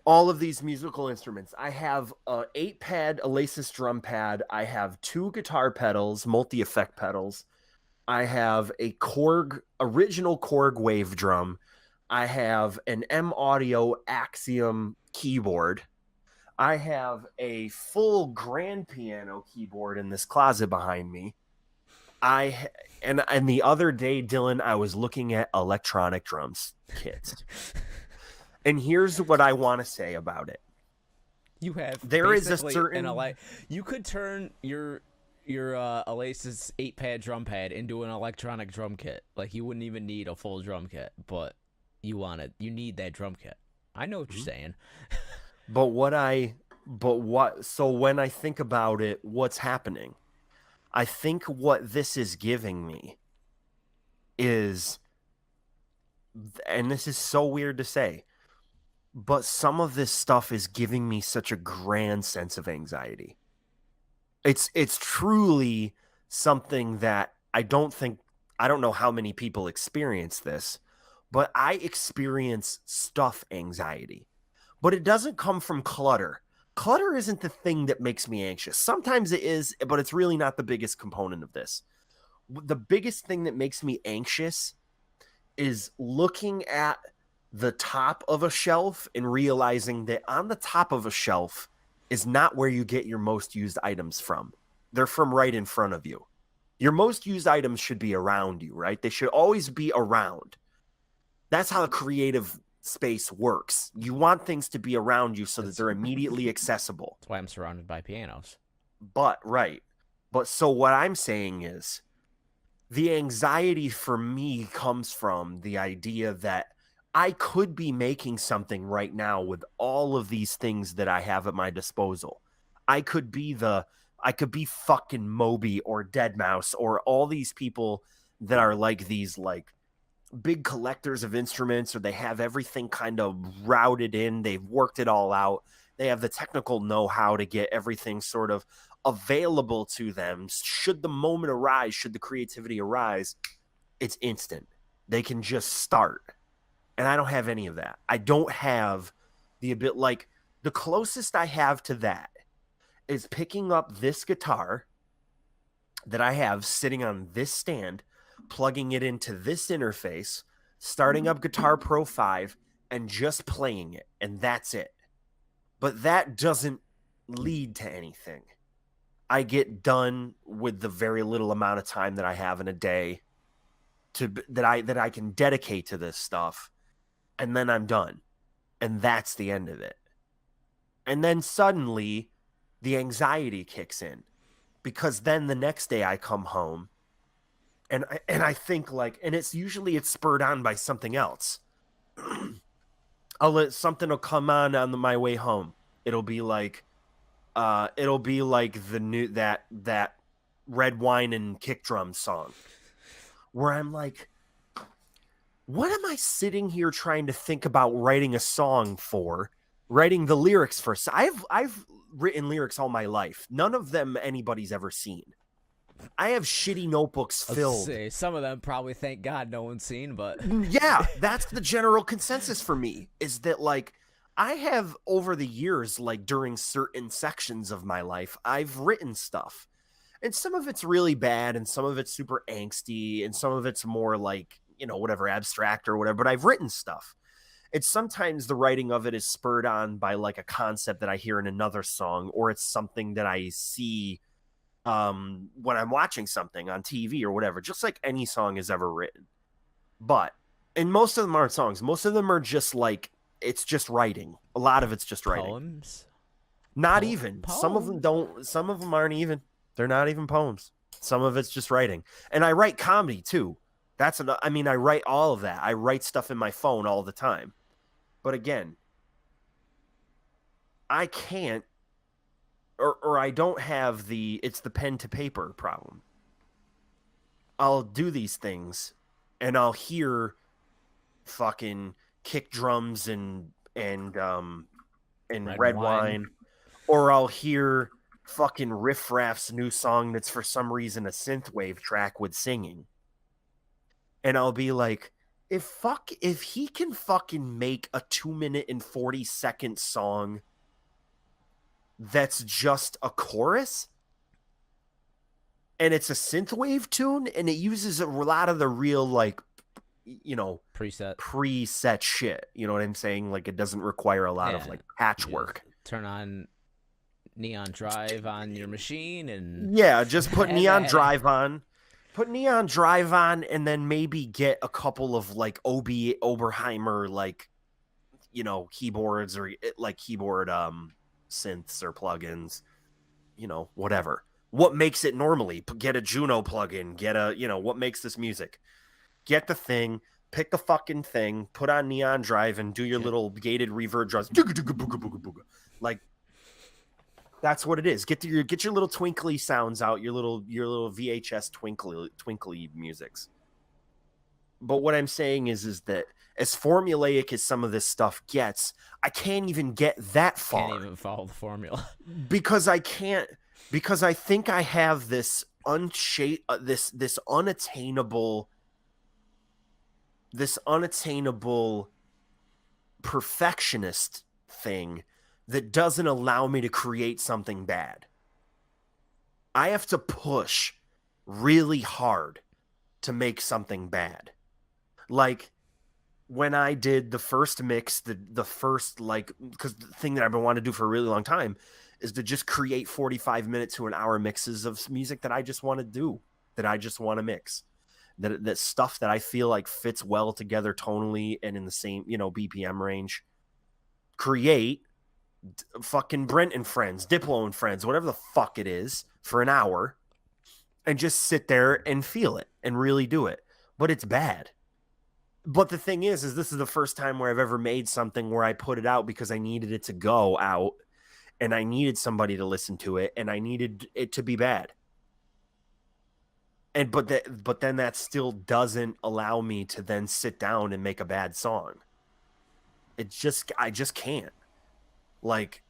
all of these musical instruments. I have a 8-pad Alesis drum pad. I have 2 guitar pedals, multi-effect pedals. I have a original Korg wave drum. I have an M Audio Axiom keyboard. I have a full grand piano keyboard in this closet behind me. And the other day, Dylan, I was looking at electronic drums kits. And here's what I want to say about it. You have there is a certain you could turn your Alesis 8-pad drum pad into an electronic drum kit. Like, you wouldn't even need a full drum kit, but you need that drum kit. I know what you're saying. So when I think about it, what's happening? I think what this is giving me is, and this is so weird to say, but some of this stuff is giving me such a grand sense of anxiety. It's truly something that I don't know how many people experience this, but I experience stuff anxiety. But it doesn't come from clutter. Clutter isn't the thing that makes me anxious. Sometimes it is, but it's really not the biggest component of this. The biggest thing that makes me anxious is looking at the top of a shelf and realizing that on the top of a shelf is not where you get your most used items from. They're from right in front of you. Your most used items should be around you, right? They should always be around. That's how the creative space works. You want things to be around you so that they're immediately accessible. That's why I'm surrounded by pianos. But so what I'm saying is, the anxiety for me comes from the idea that I could be making something right now with all of these things that I have at my disposal. I could be fucking Moby or Deadmau5 or all these people that are like these like big collectors of instruments, or they have everything kind of routed in. They've worked it all out. They have the technical know-how to get everything sort of available to them. Should the moment arise, should the creativity arise, it's instant. They can just start. And I don't have any of that. I don't have the ability. Like, the closest I have to that is picking up this guitar that I have sitting on this stand, plugging it into this interface, starting up Guitar Pro 5, and just playing it. And that's it. But that doesn't lead to anything. I get done with the very little amount of time that I have in a day that I can dedicate to this stuff. And then I'm done. And that's the end of it. And then suddenly the anxiety kicks in, because then the next day I come home and I think like, and it's spurred on by something else. Something will come on my way home. It'll be like the new, that Red Wine and Kick Drum song, where I'm like, what am I sitting here trying to think about writing a song for, writing the lyrics for? I've written lyrics all my life. None of them anybody's ever seen. I have shitty notebooks filled. Some of them probably, thank God, no one's seen, but yeah, that's the general consensus for me, is that like, I have over the years, like during certain sections of my life, I've written stuff, and some of it's really bad and some of it's super angsty and some of it's more like, whatever, abstract or whatever, but I've written stuff. It's sometimes the writing of it is spurred on by like a concept that I hear in another song, or it's something that I see when I'm watching something on TV or whatever, just like any song is ever written. And most of them aren't songs. Most of them are just like, it's just writing. A lot of it's just writing. Poems? Not even. Poems. Some of them aren't even. They're not even poems. Some of it's just writing. And I write comedy too. I write all of that. I write stuff in my phone all the time. But again, I can't or I don't have it's the pen to paper problem. I'll do these things and I'll hear fucking kick drums and red wine, or I'll hear fucking Riff Raff's new song that's for some reason a synthwave track with singing. And I'll be like, if he can fucking make a 2-minute and 40-second song that's just a chorus and it's a synthwave tune and it uses a lot of the real, like, you know, preset shit, you know what I'm saying? Like, it doesn't require a lot of like patchwork. Turn on Neon Drive on your machine and just put Neon Drive on. Put Neon Drive on and then maybe get a couple of like Oberheimer, like, you know, keyboards or like keyboard synths or plugins, you know, whatever. What makes it normally? Get a Juno plugin, get a, you know, what makes this music? Get the thing, pick the fucking thing, put on Neon Drive and do your little gated reverb drums. Like, that's what it is. Get your little twinkly sounds out, your little VHS twinkly musics. But what I'm saying is that as formulaic as some of this stuff gets, I can't even get that far. Can't even follow the formula. Because I can't, because I think I have this this unattainable perfectionist thing that doesn't allow me to create something bad. I have to push really hard to make something bad. Like when I did the first mix, the first, like, because the thing that I've been wanting to do for a really long time is to just create 45 minute to an hour mixes of music that I just want to do, that I just want to mix. That stuff that I feel like fits well together tonally and in the same, you know, BPM range. Create fucking Brent and Friends, Diplo and Friends, whatever the fuck it is, for an hour and just sit there and feel it and really do it. But it's bad. But the thing is this is the first time where I've ever made something where I put it out because I needed it to go out and I needed somebody to listen to it and I needed it to be bad. And but then that still doesn't allow me to then sit down and make a bad song. I just can't. Like,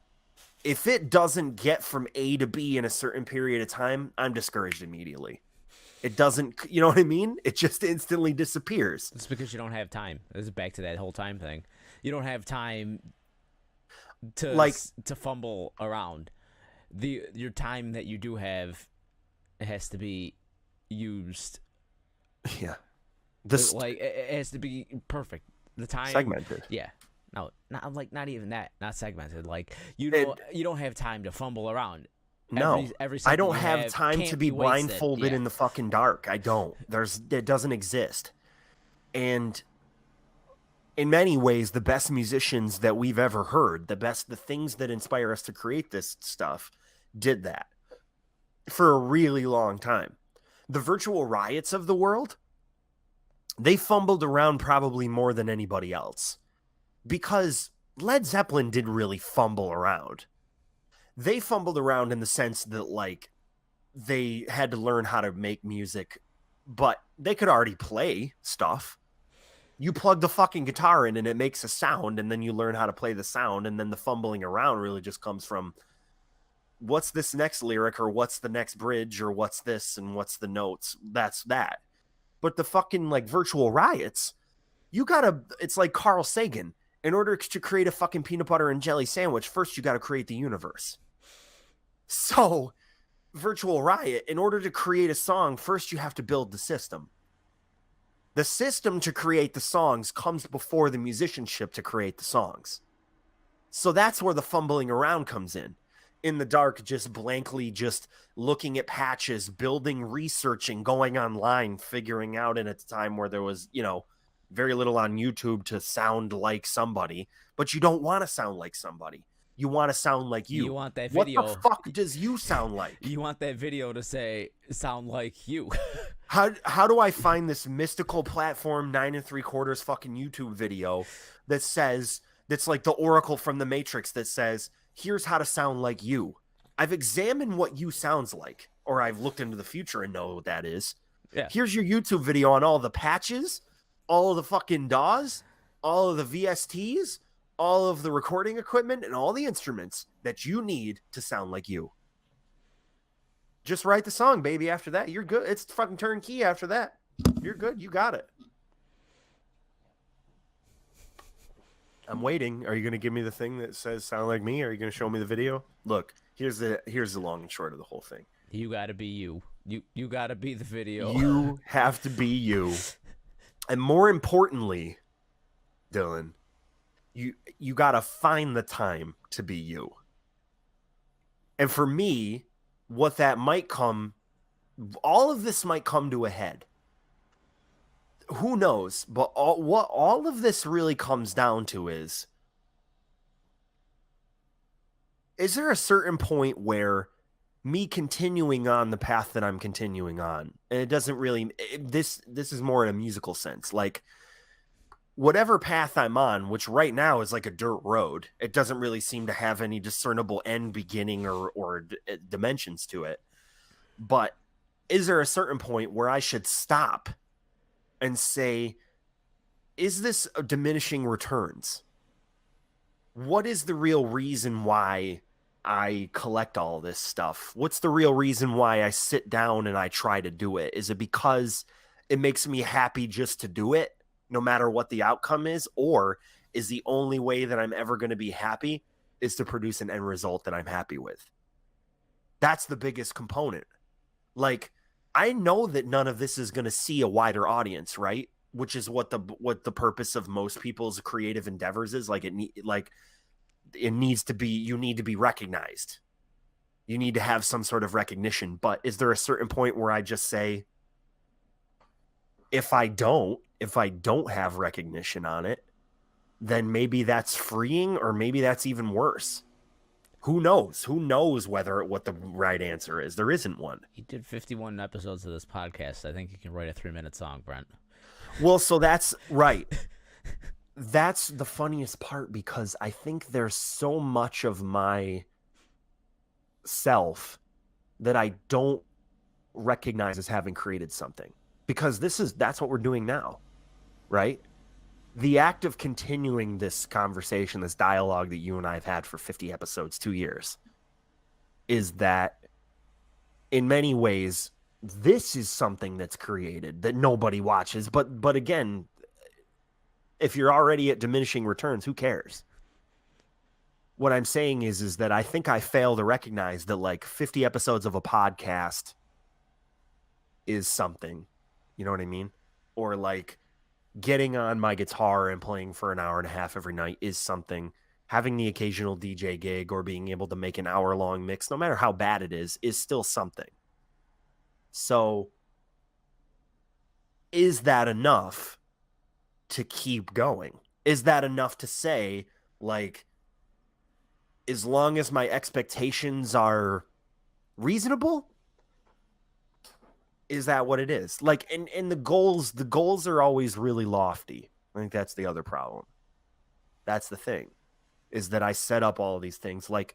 if it doesn't get from A to B in a certain period of time, I'm discouraged immediately. It doesn't, you know what I mean? It just instantly disappears. It's because you don't have time. This is back to that whole time thing. You don't have time to fumble around. Your time that you do have, it has to be used. Yeah. It has to be perfect. The time segmented. Yeah. No, not even that. Not segmented. Like, you don't have time to fumble around. No, I don't have time to be blindfolded in the fucking dark. I don't. It doesn't exist. And in many ways, the best musicians that we've ever heard, the things that inspire us to create this stuff, did that for a really long time. The Virtual Riots of the world, they fumbled around probably more than anybody else. Because Led Zeppelin didn't really fumble around. They fumbled around in the sense that, like, they had to learn how to make music, but they could already play stuff. You plug the fucking guitar in and it makes a sound, and then you learn how to play the sound, and then the fumbling around really just comes from what's this next lyric, or what's the next bridge, or what's this, and what's the notes. That's that. But the fucking, like, Virtual Riots, it's like Carl Sagan. In order to create a fucking peanut butter and jelly sandwich, first you got to create the universe. So, Virtual Riot, in order to create a song, first you have to build the system. The system to create the songs comes before the musicianship to create the songs. So that's where the fumbling around comes in. In the dark, just blankly just looking at patches, building, researching, going online, figuring out in a time where there was, you know, very little on YouTube to sound like somebody, but you don't want to sound like somebody. You want to sound like you. You want that video. What the fuck does you sound like? You want that video to sound like you. How do I find this mystical platform 9 3/4 fucking YouTube video that's like the Oracle from the Matrix that says, here's how to sound like you. I've examined what you sounds like, or I've looked into the future and know what that is. Yeah. Here's your YouTube video on all the patches, all of the fucking DAWs, all of the VSTs, all of the recording equipment, and all the instruments that you need to sound like you. Just write the song, baby. After that, you're good. It's fucking turnkey after that. You're good. You got it. I'm waiting. Are you going to give me the thing that says sound like me? Are you going to show me the video? Look, here's the long and short of the whole thing. You got to be you. You got to be the video. You have to be you. And more importantly, Dylan, you got to find the time to be you. And for me, what that might come, all of this might come to a head. Who knows? But what all of this really comes down to is there a certain point where me continuing on the path that I'm continuing on, and it doesn't really, this is more in a musical sense, like whatever path I'm on, which right now is like a dirt road, it doesn't really seem to have any discernible end, beginning, or dimensions to it. But is there a certain point where I should stop and say, is this a diminishing returns? What is the real reason why I collect all this stuff? What's the real reason why I sit down and I try to do it? Is it because it makes me happy just to do it, no matter what the outcome is? Or is the only way that I'm ever going to be happy is to produce an end result that I'm happy with? That's the biggest component. Like, I know that none of this is going to see a wider audience, right? Which is what the purpose of most people's creative endeavors is. Like, it needs to be, you need to be recognized. You need to have some sort of recognition. But is there a certain point where I just say, if I don't have recognition on it, then maybe that's freeing, or maybe that's even worse. Who knows? Who knows what the right answer is? There isn't one. You did 51 episodes of this podcast. I think you can write a 3-minute song, Brent. Well, so that's right. That's the funniest part, because I think there's so much of my self that I don't recognize as having created something, because that's what we're doing now, right? The act of continuing this conversation, this dialogue that you and I have had for 50 episodes, 2 years, is that in many ways, this is something that's created that nobody watches. But again, if you're already at diminishing returns, who cares? What I'm saying is that I think I fail to recognize that like 50 episodes of a podcast is something, you know what I mean? Or like getting on my guitar and playing for an hour and a half every night is something. Having the occasional DJ gig or being able to make an hour-long mix, no matter how bad it is still something. So is that enough to keep going? Is that enough to say, like, as long as my expectations are reasonable, is that what it is? Like, and the goals are always really lofty. I think that's the other problem. That's the thing, is that I set up all of these things. Like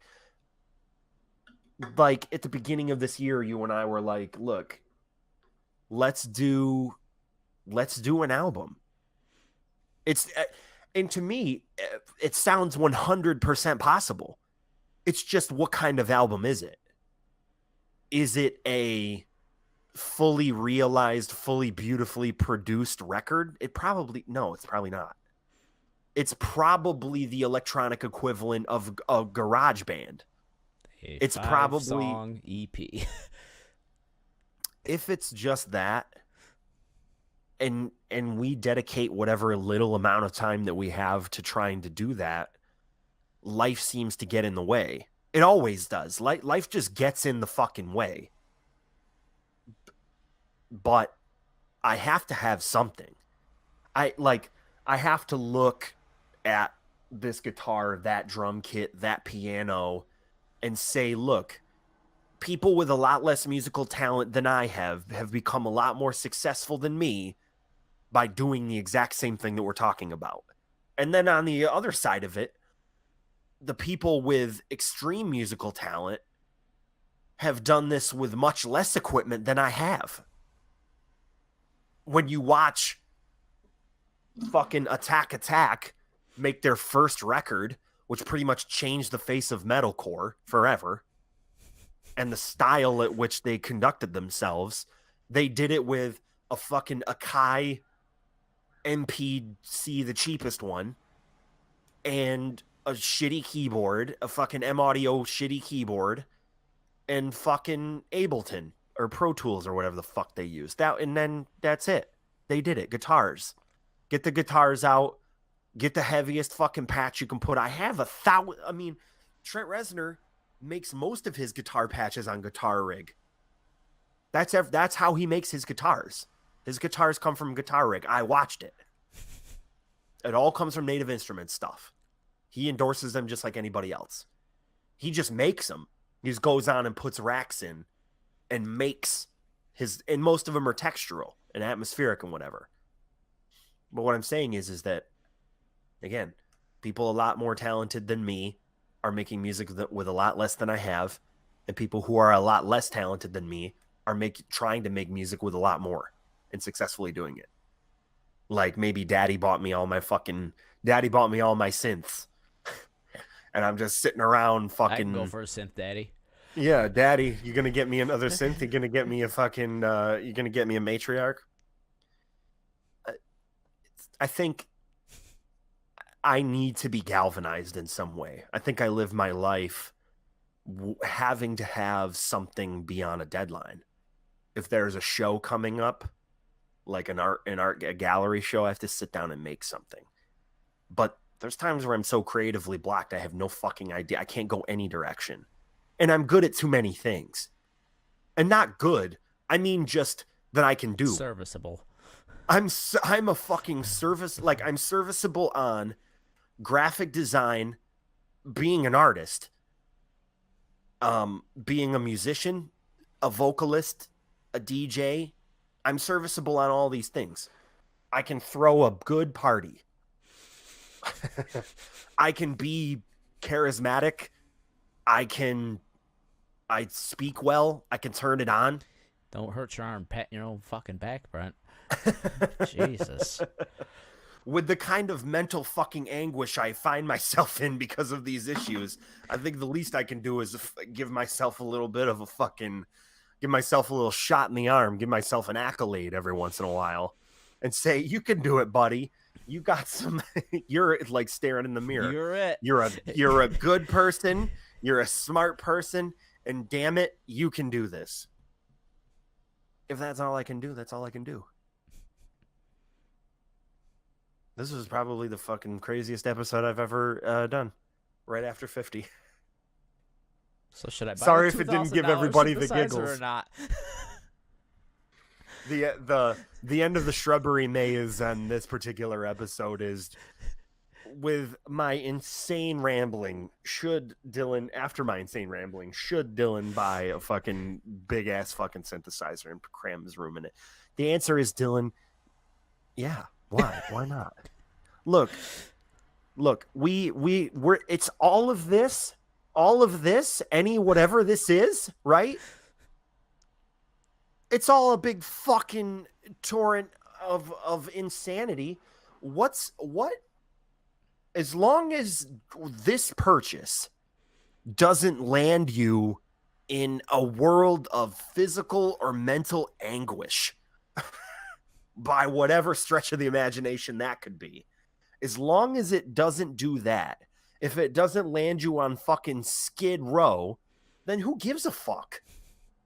at the beginning of this year, you and I were like, look, let's do an album. And to me, it sounds 100% possible. It's just, what kind of album is it? Is it a fully realized, fully beautifully produced record? It's probably not. It's probably the electronic equivalent of a garage band. It's probably song EP. If it's just that, and we dedicate whatever little amount of time that we have to trying to do that, life seems to get in the way. It always does. Life just gets in the fucking way. But I have to have something. I have to look at this guitar, that drum kit, that piano, and say, look, people with a lot less musical talent than I have become a lot more successful than me by doing the exact same thing that we're talking about. And then on the other side of it, the people with extreme musical talent have done this with much less equipment than I have. When you watch fucking Attack make their first record, which pretty much changed the face of metalcore forever, and the style at which they conducted themselves, they did it with a fucking Akai MPC, the cheapest one, and a shitty keyboard, a fucking M-Audio shitty keyboard, and fucking Ableton or Pro Tools or whatever the fuck they use. And then that's it. They did it. Guitars. Get the guitars out. Get the heaviest fucking patch you can put. Trent Reznor makes most of his guitar patches on Guitar Rig. That's how he makes his guitars. His guitars come from Guitar Rig. I watched it. It all comes from Native Instruments stuff. He endorses them just like anybody else. He just makes them. He just goes on and puts racks in and makes and most of them are textural and atmospheric and whatever. But what I'm saying is that, again, people a lot more talented than me are making music with a lot less than I have, and people who are a lot less talented than me are trying to make music with a lot more and successfully doing it. Like maybe Daddy bought me all my synths, and I'm just sitting around fucking. I can go for a synth, Daddy. Yeah, Daddy, you gonna get me another synth? You gonna get me a fucking? You gonna get me a matriarch? I think I need to be galvanized in some way. I think I live my life having to have something beyond a deadline. If there's a show coming up, like a gallery show, I have to sit down and make something. But there's times where I'm so creatively blocked, I have no fucking idea. I can't go any direction. And I'm good at too many things. And not good, I mean just that I can do. Serviceable. I'm a fucking service. Like, I'm serviceable on graphic design, being an artist, being a musician, a vocalist, a DJ. I'm serviceable on all these things. I can throw a good party. I can be charismatic. I speak well. I can turn it on. Don't hurt your arm patting your own fucking back, Brent. Jesus. With the kind of mental fucking anguish I find myself in because of these issues, I think the least I can do is give myself a little shot in the arm, give myself an accolade every once in a while, and say, you can do it, buddy. You got some, you're like staring in the mirror. You're it. You're a good person. You're a smart person. And damn it, you can do this. If that's all I can do, that's all I can do. This was probably the fucking craziest episode I've ever done. Right after 50. So should I buy Sorry if it didn't give everybody the giggles or not? The end of the shrubbery maze on this particular episode is with my insane rambling. After my insane rambling, should Dylan buy a fucking big ass fucking synthesizer and cram his room in it? The answer is, Dylan, yeah. Why? Why not? Look, we're it's all of this, whatever this is, right? It's all a big fucking torrent of insanity. What? As long as this purchase doesn't land you in a world of physical or mental anguish, by whatever stretch of the imagination that could be, as long as it doesn't do that, if it doesn't land you on fucking Skid Row, then who gives a fuck?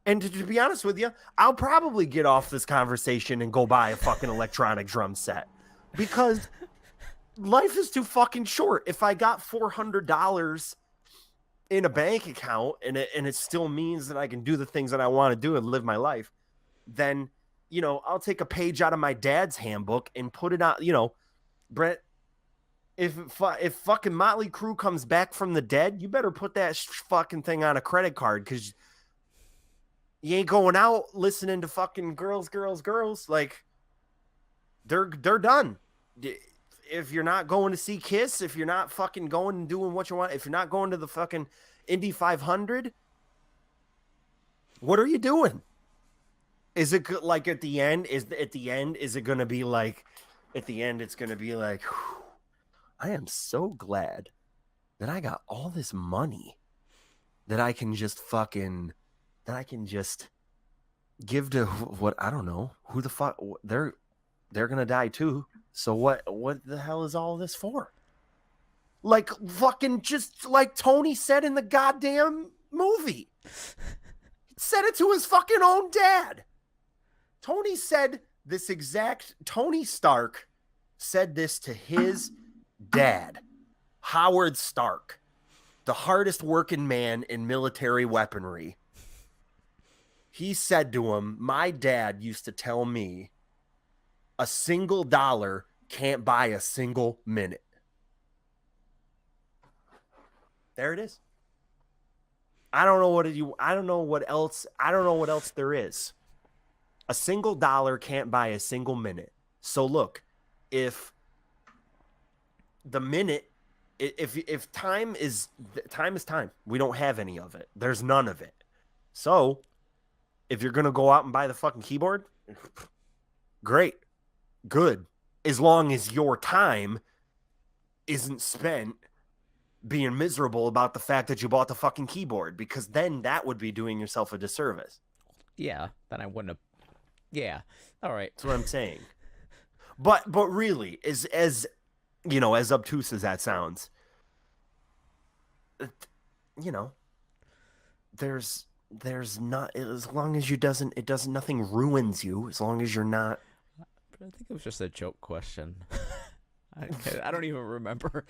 And to be honest with you, I'll probably get off this conversation and go buy a fucking electronic drum set, because life is too fucking short. If I got $400 in a bank account and it still means that I can do the things that I want to do and live my life, then, you know, I'll take a page out of my dad's handbook and put it on, you know, Brent, if fucking Motley Crue comes back from the dead, you better put that fucking thing on a credit card, because you ain't going out listening to fucking girls. Like, they're done. If you're not going to see Kiss, if you're not fucking going and doing what you want, if you're not going to the fucking Indy 500, What are you doing? Is it like at the end? Is it going to be like at the end? It's going to be like, I am so glad that I got all this money that I can just give to what I don't know who the fuck they're going to die too. So what the hell is all this for? Like fucking just like Tony said in the goddamn movie. He said it to his fucking own dad. Tony Stark said this to his dad, Howard Stark, the hardest working man in military weaponry. He said to him, my dad used to tell me a single dollar can't buy a single minute. There it is. I don't know what else there is. A single dollar can't buy a single minute. So look, if the minute, if time is time, we don't have any of it. There's none of it. So if you're going to go out and buy the fucking keyboard, great, good. As long as your time isn't spent being miserable about the fact that you bought the fucking keyboard, because then that would be doing yourself a disservice. Yeah, then I wouldn't have. Yeah, all right. That's what I'm saying. But really, as you know, as obtuse as that sounds, you know, there's not, as long as nothing ruins you, as long as you're not. But I think it was just a joke question. I don't even remember.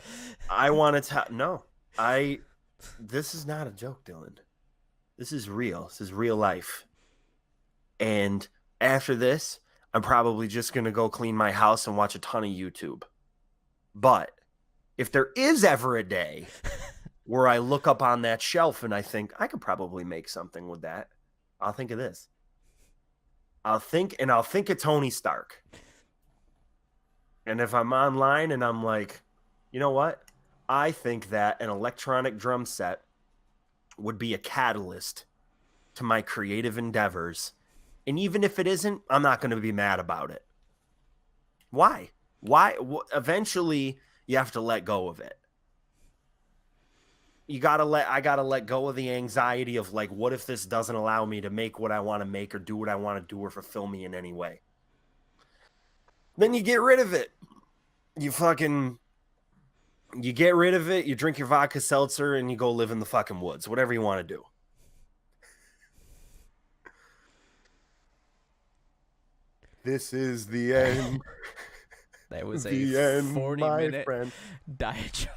I want to tell. No, this is not a joke, Dylan. This is real. This is real life. And after this, I'm probably just going to go clean my house and watch a ton of YouTube. But if there is ever a day where I look up on that shelf and I think I could probably make something with that, I'll think of this. I'll think of Tony Stark. And if I'm online and I'm like, you know what? I think that an electronic drum set would be a catalyst to my creative endeavors. And even if it isn't, I'm not going to be mad about it. Why? Eventually, you have to let go of it. I got to let go of the anxiety of like, what if this doesn't allow me to make what I want to make or do what I want to do or fulfill me in any way? Then you get rid of it. You get rid of it. You drink your vodka seltzer and you go live in the fucking woods, whatever you want to do. This is the end. That was the a end, 40-minute friend. diatribe.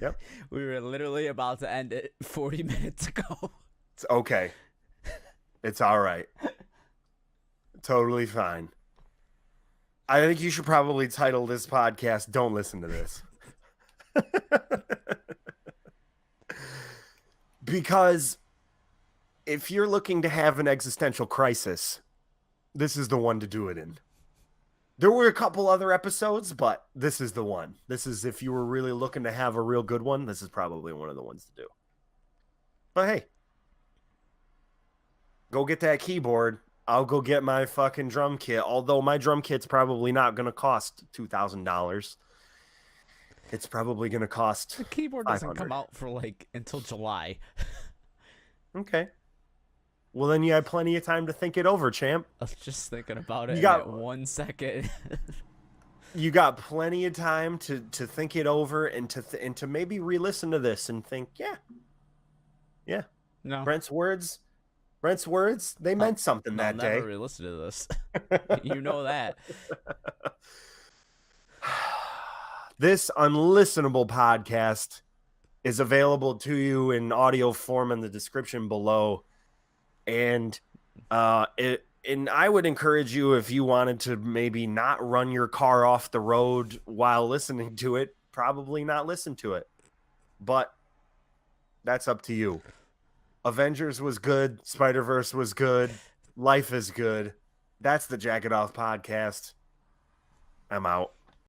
Yep. We were literally about to end it 40 minutes ago. It's okay. It's all right. Totally fine. I think you should probably title this podcast, Don't Listen to This. Because if you're looking to have an existential crisis, this is the one to do it in. There were a couple other episodes, but this is the one. This is, if you were really looking to have a real good one, this is probably one of the ones to do. But hey, go get that keyboard. I'll go get my fucking drum kit. Although my drum kit's probably not going to cost $2,000. It's probably going to cost The keyboard doesn't come out for like until July. Okay. Well, then you had plenty of time to think it over, champ. I was just thinking about it You got- in 1 second. You got plenty of time to think it over and to maybe re-listen to this and think, yeah. No. Brent's words, they meant something that day. I'll never re-listen to this. You know that. This unlistenable podcast is available to you in audio form in the description below. And I would encourage you, if you wanted to maybe not run your car off the road while listening to it, probably not listen to it. But that's up to you. Avengers was good. Spider-Verse was good. Life is good. That's the Jack It Off podcast. I'm out.